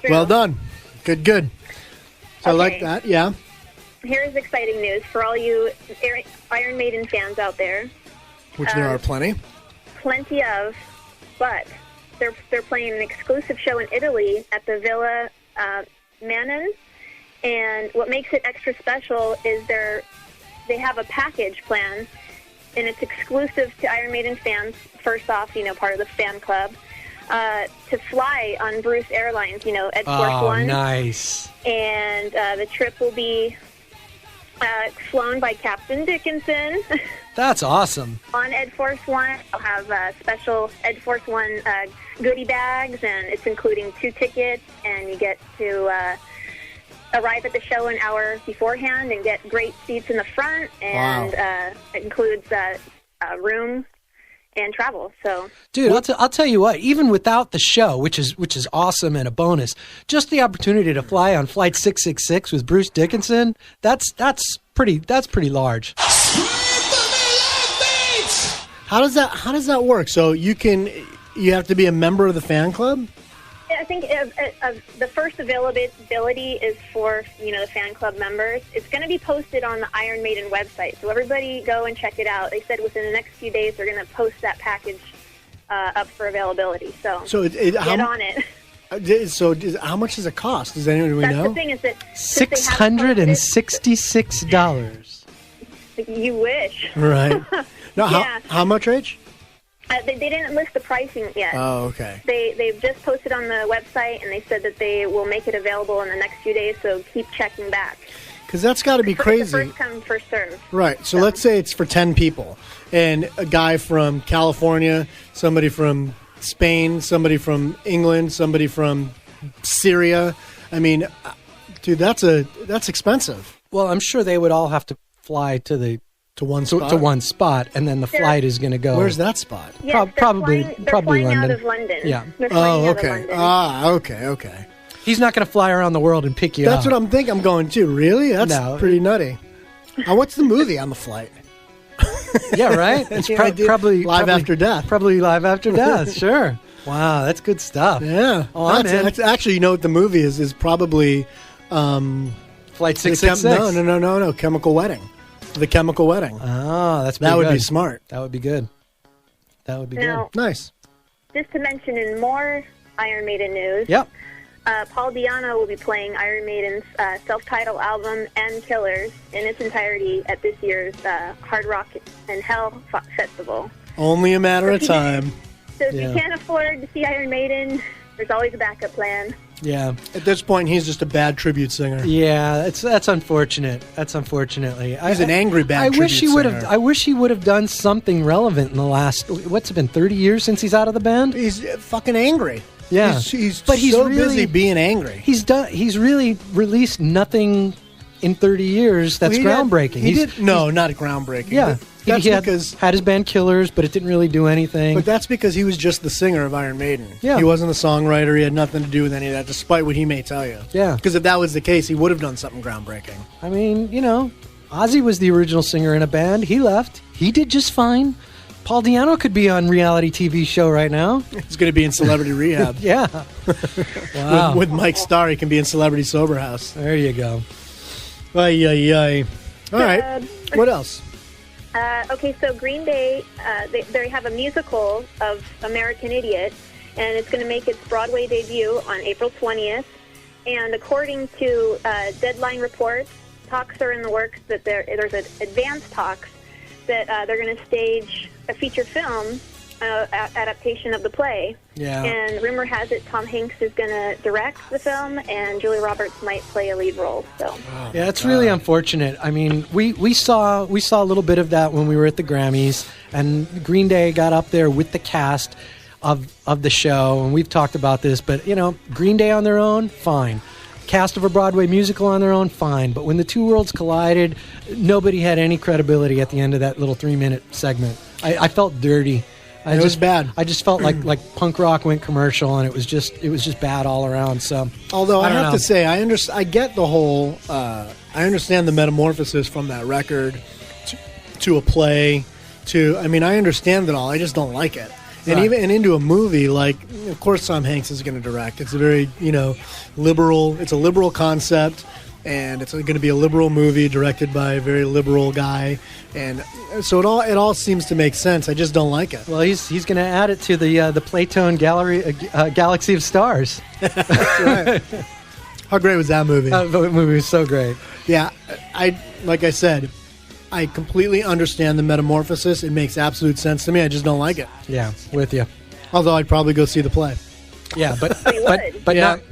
Well done. Good. So I like that, yeah. Here's exciting news for all you Iron Maiden fans out there. Which there are plenty. Plenty of, but they're playing an exclusive show in Italy at the Villa Manon, and what makes it extra special is they have a package plan, and it's exclusive to Iron Maiden fans. First off, part of the fan club, to fly on Bruce Airlines, Ed Force One. Oh, nice. And the trip will be flown by Captain Dickinson. That's awesome. On Ed Force One, I'll have special Ed Force One goodie bags, and it's including 2 tickets, and you get to arrive at the show an hour beforehand and get great seats in the front, and it includes room and travel. So, dude, I'll tell you what. Even without the show, which is awesome and a bonus, just the opportunity to fly on Flight 666 with Bruce Dickinson, that's pretty large. How does that work? So you have to be a member of the fan club? I think the first availability is for the fan club members. It's going to be posted on the Iron Maiden website, so everybody go and check it out. They said within the next few days they're going to post that package up for availability. So get on it. So how much does it cost? Does anyone know? That's the thing is that $666. You wish. Right. No, Yeah. how much, Rach? They didn't list the pricing yet. Oh, okay. They've just posted on the website, and they said that they will make it available in the next few days, so keep checking back. Because that's got to be It's crazy. first come, first serve. Right. So let's say it's for 10 people, and a guy from California, somebody from Spain, somebody from England, somebody from Syria. I mean, dude, that's expensive. Well, I'm sure they would all have to fly to one spot. to one spot, and then the flight is going to go. Where's that spot? Yes, they're probably flying London. out of London. Yeah. They're flying out of Okay. London. Okay. He's not going to fly around the world and pick you up. That's what I'm thinking. I'm going to. Really? That's No. pretty nutty. What's the movie on the flight? Yeah, right. It's Yeah, I did. probably Live After Death. Probably Live After Death. Sure. Wow, that's good stuff. Yeah. Oh, man. That's actually, you know what the movie is probably Flight the 666. No. Chemical Wedding. The Chemical Wedding. Oh, that's that would good. be smart. That would be good. That would be Now, good. Nice. just to mention in more Iron Maiden news, Yep. Paul Di'Anno will be playing Iron Maiden's self-titled album and Killers in its entirety at this year's Hard Rock and Hell Festival. Only a matter of time. So if Yeah. you can't afford to see Iron Maiden, there's always a backup plan. Yeah. At this point, he's just a bad tribute singer. Yeah, that's unfortunate. That's unfortunately. He's an angry bad I wish he tribute would have. singer. I wish he would have done something relevant in the last. What's it been? 30 years since he's out of the band. He's fucking angry. Yeah, He's but he's so really busy being angry. He's done. He's really released nothing in 30 years that's Well, he did- groundbreaking. He He's- did no, not groundbreaking. Yeah, but that's he had his band Killers, but it didn't really do anything. But that's because he was just the singer of Iron Maiden. Yeah. He wasn't a songwriter. He had nothing to do with any of that, despite what he may tell you. Yeah. Because if that was the case, he would have done something groundbreaking. I mean, Ozzy was the original singer in a band. He left. He did just fine. Paul Di'Anno could be on reality TV show right now. He's going to be in Celebrity Rehab. Yeah. Wow. With Mike Starr, he can be in Celebrity Sober House. There you go. Ay, ay, ay. All right. What else? Okay, so Green Day, they have a musical of American Idiot, and it's going to make its Broadway debut on April 20th. And according to Deadline reports, talks are in the works that there's advanced talks that they're going to stage a feature film adaptation of the play. Yeah. And rumor has it Tom Hanks is going to direct the film, and Julia Roberts might play a lead role. So. Yeah, it's really unfortunate. I mean, we saw a little bit of that when we were at the Grammys, and Green Day got up there with the cast of the show, and we've talked about this, but Green Day on their own, fine. Cast of a Broadway musical on their own, fine. But when the two worlds collided, nobody had any credibility at the end of that little 3-minute segment. I felt dirty. It was bad. I just felt like punk rock went commercial, and it was just bad all around. So, Although I don't have know. to say, I get the whole. I understand the metamorphosis from that record to a play. I understand it all. I just don't like it. And Right. even into a movie, like, of course, Tom Hanks is going to direct. It's a very liberal. It's a liberal concept, and it's going to be a liberal movie directed by a very liberal guy, and so it all seems to make sense. I just don't like it. Well, he's going to add it to the Playtone Gallery Galaxy of Stars. That's right. How great was that movie? That movie was so great. Yeah, like I said, I completely understand the metamorphosis. It makes absolute sense to me. I just don't like it. Yeah, with you. Although I'd probably go see the play. Yeah, but You would.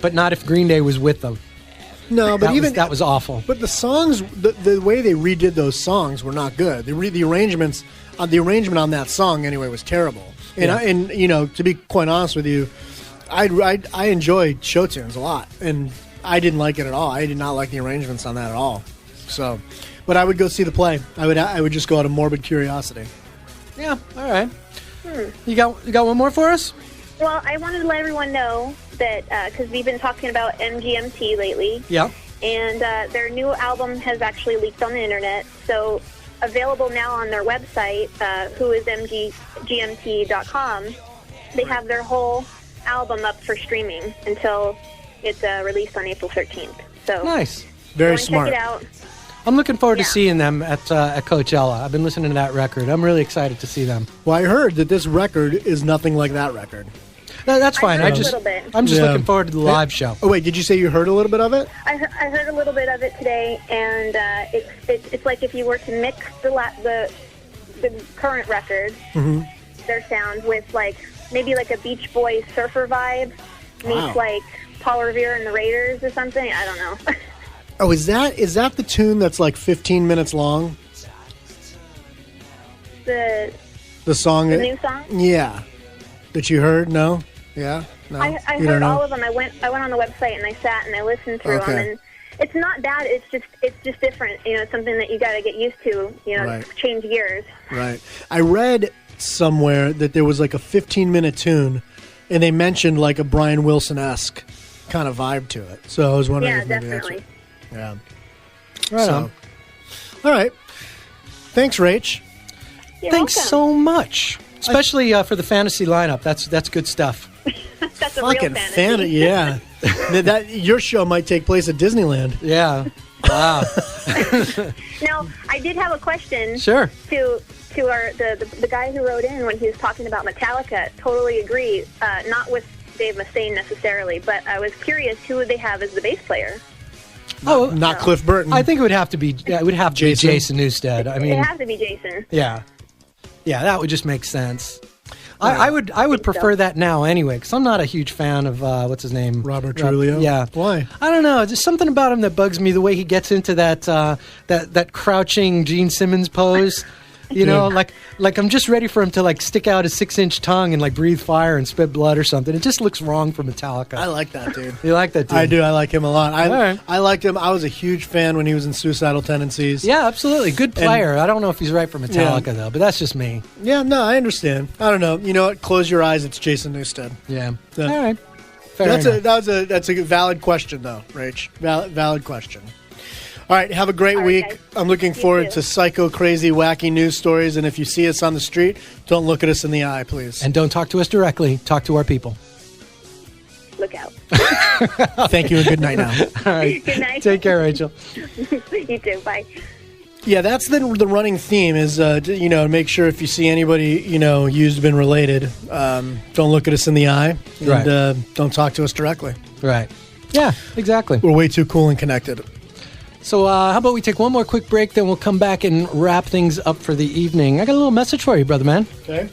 but not if Green Day was with them. No, but that was awful. But the songs, the way they redid those songs were not good. The arrangements, the arrangement on that song anyway was terrible. And Yeah. to be quite honest with you, I enjoy show tunes a lot, and I didn't like it at all. I did not like the arrangements on that at all. So, but I would go see the play. I would just go out of morbid curiosity. Yeah, all right. You got one more for us? Well, I wanted to let everyone know that because we've been talking about MGMT lately, Yeah. and their new album has actually leaked on the internet. So available now on their website, whoismgmt.com. They have their whole album up for streaming until it's released on April 13th. So Nice. Very go and smart. Check it out. I'm looking forward to Yeah. seeing them at Coachella. I've been listening to that record. I'm really excited to see them. Well, I heard that this record is nothing like that record. That's fine. heard I a just little bit. I'm just Yeah. looking forward to the live show. Oh wait, did you say you heard a little bit of it? I heard a little bit of it today, and it's like if you were to mix the current record their sound with like maybe like a Beach Boys surfer vibe meets Wow. like Paul Revere and the Raiders or something. I don't know. Oh, is that the tune that's like 15 minutes long? the song? The new song? Yeah. That you heard? No? Yeah? No? I You heard don't know? all of them. I went on the website and I sat and I listened through Okay. them, and it's not bad. It's just different. You know, it's something that you got to get used to. You know, Right. change gears. Right. I read somewhere that there was like a 15-minute tune, and they mentioned like a Brian Wilson-esque kind of vibe to it. So I was wondering Yeah, if maybe definitely. that's Yeah. Right on. All right. Thanks, Rach. You're Thanks welcome. so much, especially for the fantasy lineup. That's good stuff. That's a Fucking real fantasy. yeah. that your show might take place at Disneyland. Yeah. Wow. Now, I did have a question. Sure. To the guy who wrote in when he was talking about Metallica. Totally agree. Not with Dave Mustaine necessarily, but I was curious who would they have as the bass player. Oh, Not Cliff Burton. I think it would have to be. It would have to Jason? be Jason Newsted. I It mean, has to be Jason. yeah, that would just make sense. I would prefer that now anyway, because I'm not a huge fan of what's his name, Robert Trujillo? Yeah, Why? I don't know. There's something about him that bugs me. The way he gets into that that crouching Gene Simmons pose. You know, like I'm just ready for him to like stick out his 6-inch tongue and like breathe fire and spit blood or something. It just looks wrong for Metallica. I like that dude. You like that dude? I do. I like him a lot. All right. I liked him. I was a huge fan when he was in Suicidal Tendencies. Yeah, absolutely. Good player. I don't know if he's right for Metallica, Yeah. though, but that's just me. Yeah, no, I understand. I don't know. You know what? Close your eyes. It's Jason Newsted. Yeah. Yeah. All right. Fair enough. That's a valid question, though, Rach. Valid question. All right, have a great All right, week. guys. I'm looking You forward too. to psycho, crazy, wacky news stories. And if you see us on the street, don't look at us in the eye, please. And don't talk to us directly. Talk to our people. Look out. Thank you and good night now. All right. Good night. Take care, Rachel. You too. Bye. Yeah, that's the running theme is, make sure if you see anybody, used, been related, don't look at us in the eye. And Right. don't talk to us directly. Right. Yeah, exactly. We're way too cool and connected. So how about we take one more quick break, then we'll come back and wrap things up for the evening. I got a little message for you, brother man. Okay.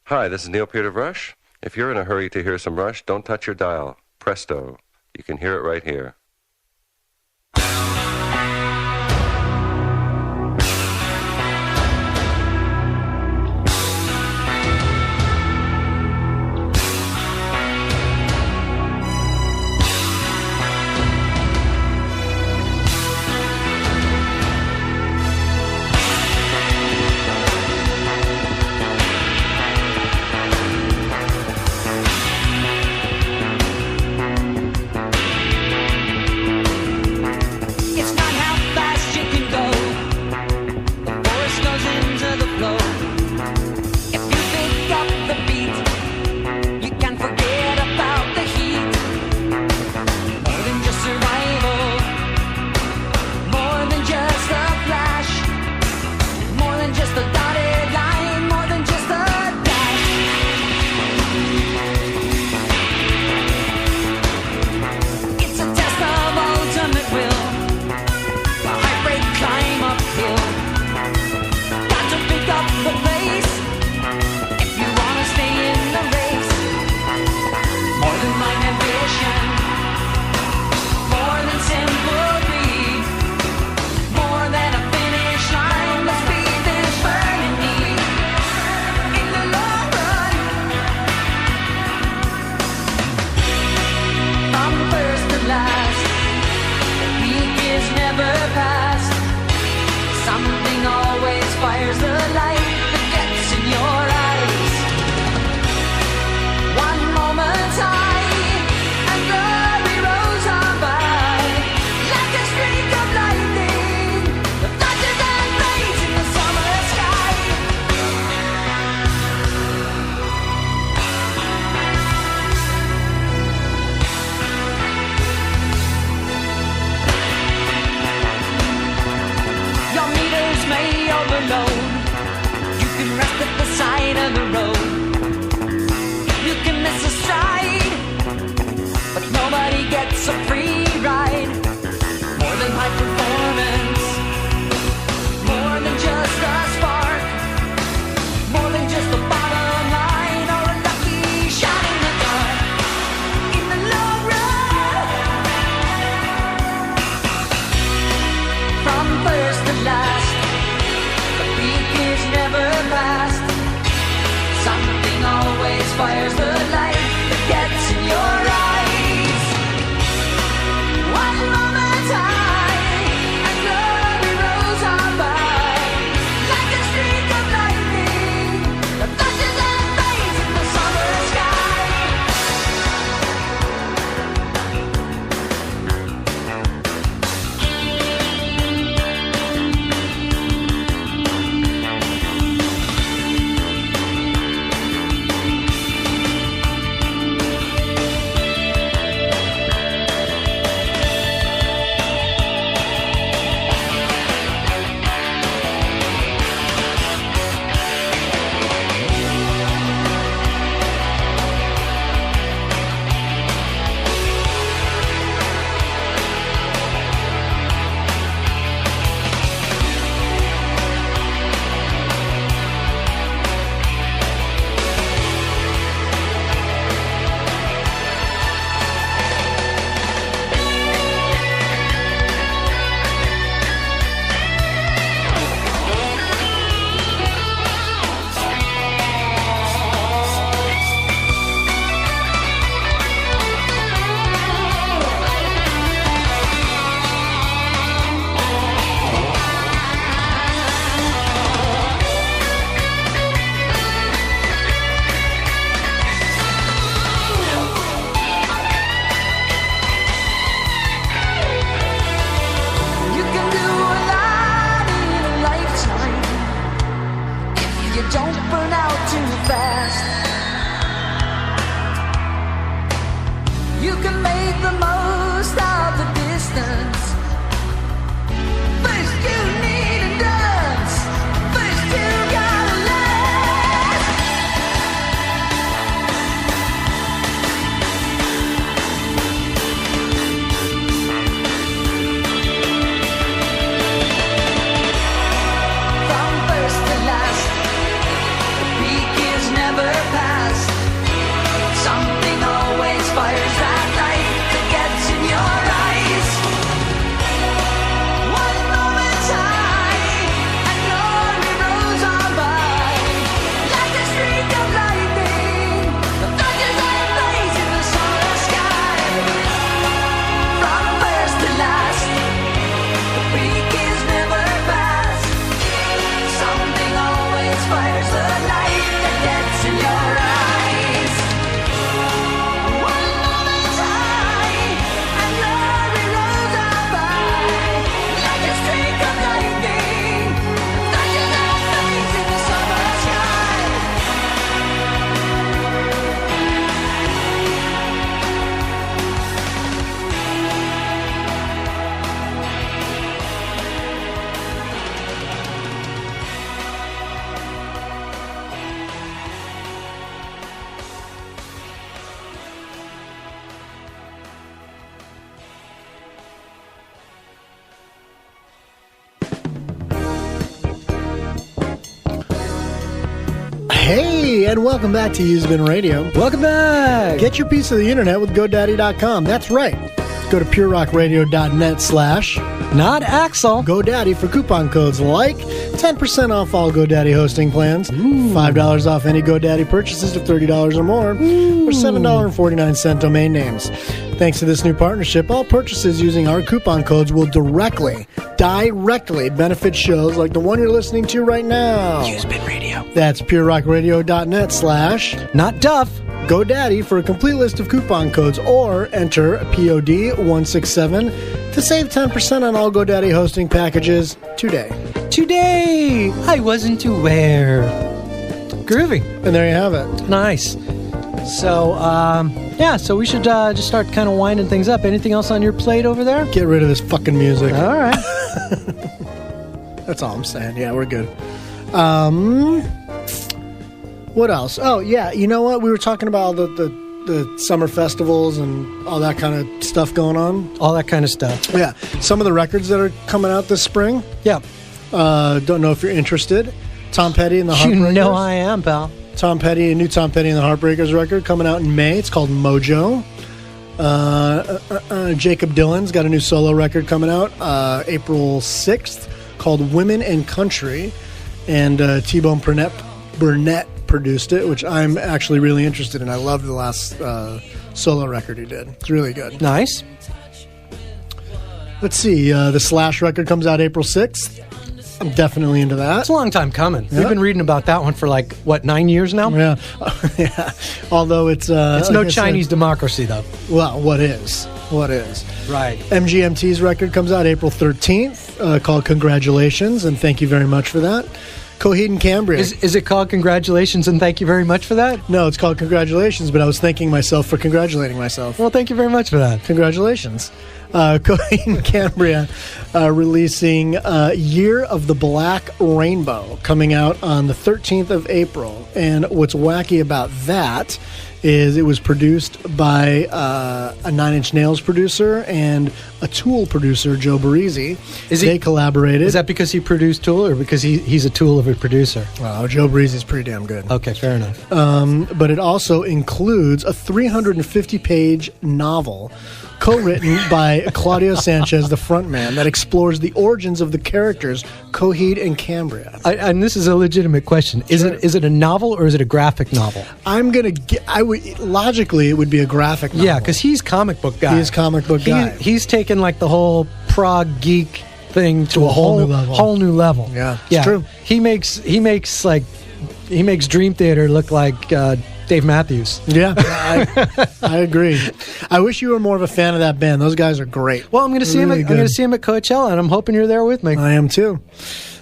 Hi, this is Neil Peter Rush. If you're in a hurry to hear some Rush, don't touch your dial. Presto. You can hear it right here. you burn out too fast. You can make the most of the distance. First you need endurance. First you gotta last. From first to last, the peak is never past. Something always fires that light that gets in your eyes. One moment's high, and glory rolls on by. Like a streak of lightning, the flashes and blaze in the summer sky. From first to last, the peak is never past. Something always fires the light that gets in your eyes. One moment's high, and glory rolls on by. Like a streak of lightning, flashes and blaze in the summer sky. Hey, and welcome back to Used Radio. Welcome back. Get your piece of the internet with GoDaddy.com. That's right. Go to purerockradio.net/ Not Axel. GoDaddy for coupon codes like 10% off all GoDaddy hosting plans, $5 off any GoDaddy purchases of $30 or more, or $7.49 domain names. Thanks to this new partnership, all purchases using our coupon codes will directly benefit shows like the one you're listening to right now. Used Radio. That's purerockradio.net/ Not Duff. GoDaddy for a complete list of coupon codes, or enter POD 167 to save 10% on all GoDaddy hosting packages today. Today, I wasn't aware. Groovy. And there you have it. Nice. So, so we should just start kind of winding things up. Anything else on your plate over there? Get rid of this fucking music. All right. That's all I'm saying. Yeah, we're good. What else? Oh, yeah. You know what? We were talking about the summer festivals and all that kind of stuff going on. All that kind of stuff. Yeah. Some of the records that are coming out this spring. Yeah. Don't know if you're interested. Tom Petty and the Heartbreakers. You know I am, pal. Tom Petty, a new Tom Petty and the Heartbreakers record coming out in May. It's called Mojo. Jacob Dylan's got a new solo record coming out April 6th called Women and Country. And T-Bone Burnett produced it, which I'm actually really interested in. I loved the last solo record he did. It's really good. Nice. Let's see. The Slash record comes out April 6th. I'm definitely into that. It's a long time coming. Yeah. We've been reading about that one for 9 years now? Yeah. Yeah. Although it's no Chinese democracy, though. Well, what is? Right. MGMT's record comes out April 13th called Congratulations, and thank you very much for that. Coheed and Cambria. Is it called Congratulations and thank you very much for that? No, it's called Congratulations, but I was thanking myself for congratulating myself. Well, thank you very much for that. Congratulations. Coheed and Cambria releasing Year of the Black Rainbow, coming out on the 13th of April. And what's wacky about that is it was produced by a Nine Inch Nails producer and a Tool producer, Joe Barresi. They collaborated. Is that because he produced Tool, or because he's a tool of a producer? Well, Joe Barresi's pretty damn good. Okay, fair enough. But it also includes a 350-page novel co-written by Claudio Sanchez, the frontman, that explores the origins of the characters Coheed and Cambria. And this is a legitimate question. Is it a novel or is it a graphic novel? Logically, it would be a graphic novel. Yeah, because he's comic book guy. He's comic book guy. He's taken the whole prog geek thing to a whole new level. Yeah, it's true. He makes Dream Theater look like Dave Matthews. Yeah, I agree. I wish you were more of a fan of that band. Those guys are great. Well, I'm going to see him. I'm going to see him at Coachella, and I'm hoping you're there with me. I am too.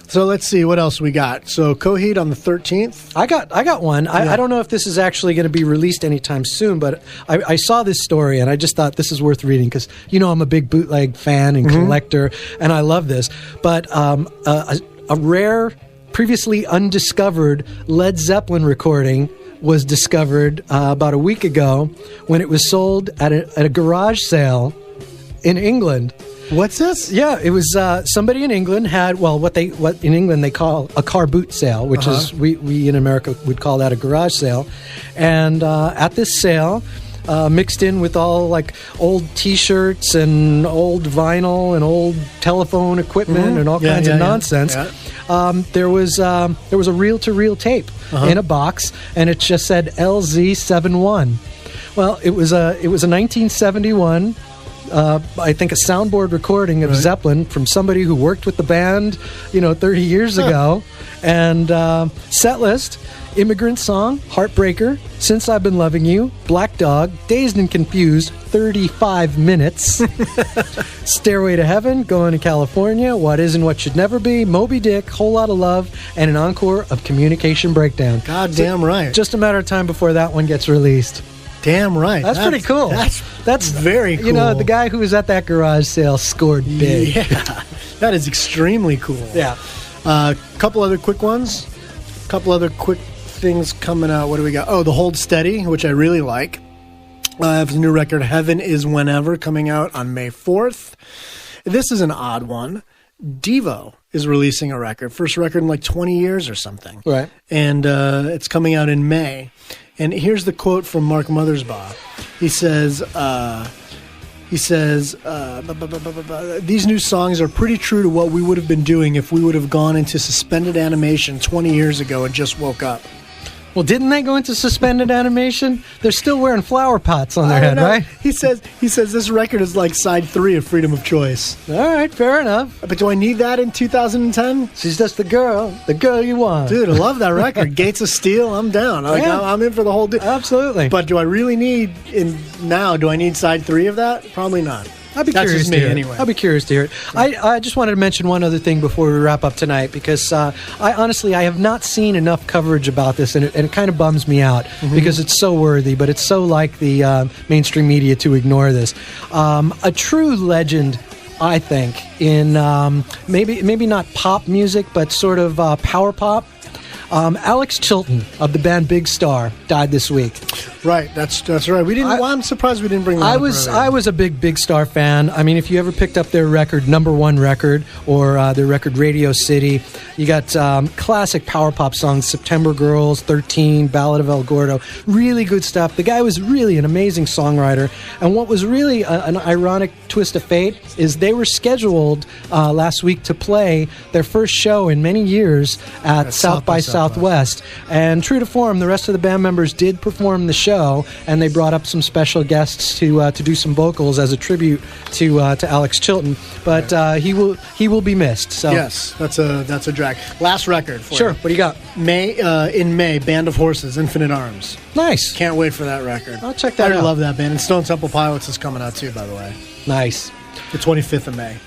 So let's see what else we got. So Coheed on the 13th. I got one. I don't know if this is actually going to be released anytime soon, but I saw this story and I just thought this is worth reading because I'm a big bootleg fan and collector, and I love this. But a rare, previously undiscovered Led Zeppelin recording was discovered about a week ago when it was sold at a garage sale in England. What's this? Yeah, it was somebody in England had what in England they call a car boot sale, which is we in America would call that a garage sale, and at this sale, mixed in with all like old T-shirts and old vinyl and old telephone equipment and all kinds of nonsense. Yeah. There was a reel-to-reel tape in a box, and it just said LZ71. Well, it was a 1971. I think a soundboard recording of Zeppelin from somebody who worked with the band, 30 years ago. And set list: Immigrant Song, Heartbreaker, Since I've Been Loving You, Black Dog, Dazed and Confused, 35 minutes. Stairway to Heaven, Going to California, What Is and What Should Never Be, Moby Dick, Whole Lotta Love, and an encore of Communication Breakdown. Goddamn right. Just a matter of time before that one gets released. Damn right. That's pretty cool. That's very cool. The guy who was at that garage sale scored big. Yeah, that is extremely cool. Yeah. Couple other quick ones. Couple other quick things coming out. What do we got? Oh, the Hold Steady, which I really like. I have a new record, Heaven Is Whenever, coming out on May 4th. This is an odd one. Devo is releasing a record. First record in like 20 years or something. Right. And it's coming out in May. And here's the quote from Mark Mothersbaugh. He says, these new songs are pretty true to what we would have been doing if we would have gone into suspended animation 20 years ago and just woke up. Well, didn't they go into suspended animation? They're still wearing flower pots on their head, right? He says this record is like side 3 of Freedom of Choice. All right, fair enough. But do I need that in 2010? She's just the girl you want. Dude, I love that record. Gates of Steel, I'm down. I'm in for the whole... Absolutely. But do I really need... do I need side 3 of that? Probably not. I'd be curious to hear it. I'll be curious to hear it. I just wanted to mention one other thing before we wrap up tonight, because I have not seen enough coverage about this, and it kind of bums me out because it's so worthy, but it's so like the mainstream media to ignore this. A true legend, I think, in maybe not pop music, but sort of power pop. Alex Chilton of the band Big Star died this week. Right, that's right. I'm surprised we didn't bring that up earlier. I was a Big Star fan. I mean, if you ever picked up their record, #1 record, or their record Radio City, you got classic power pop songs, September Girls, 13, Ballad of El Gordo. Really good stuff. The guy was really an amazing songwriter. And what was really an ironic twist of fate is they were scheduled last week to play their first show in many years at South by Southwest. And true to form, the rest of the band members did perform the show, and they brought up some special guests to do some vocals as a tribute to Alex Chilton. But he will be missed. So yes, that's a drag. Last record for sure. you. What do you got? In May, Band of Horses, Infinite Arms. Nice. Can't wait for that record. I'll check that out. I love that band. And Stone Temple Pilots is coming out too, by the way. Nice. The 25th of May.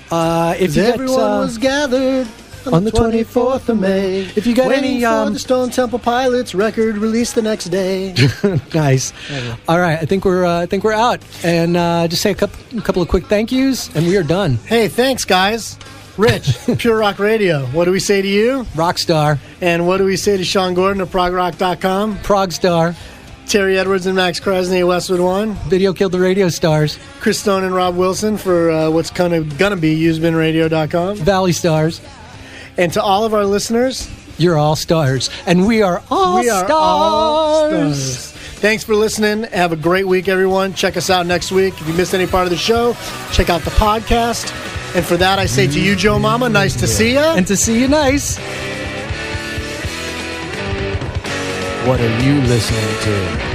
If everyone was gathered on the 24th of May. If you got waiting for the Stone Temple Pilots record released the next day. Nice. All right, I think we're out, and just say a couple of quick thank yous, and we are done. Hey, thanks, guys. Rich, Pure Rock Radio. What do we say to you? Rockstar. And what do we say to Sean Gordon of ProgRock.com? Progstar. Terry Edwards and Max Krasny at Westwood One. Video Killed the Radio Stars. Chris Stone and Rob Wilson for what's gonna be usebenradio.com. Valley Stars. And to all of our listeners, you're all stars, and we are all stars. Thanks for listening. Have a great week, everyone. Check us out next week. If you missed any part of the show, check out the podcast. And for that, I say to you, Joe Mama, nice to see ya. And to see you nice. What are you listening to?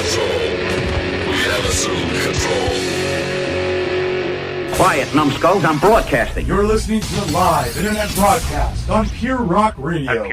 Control. Quiet, numbskulls. I'm broadcasting. You're listening to the live internet broadcast on Pure Rock Radio.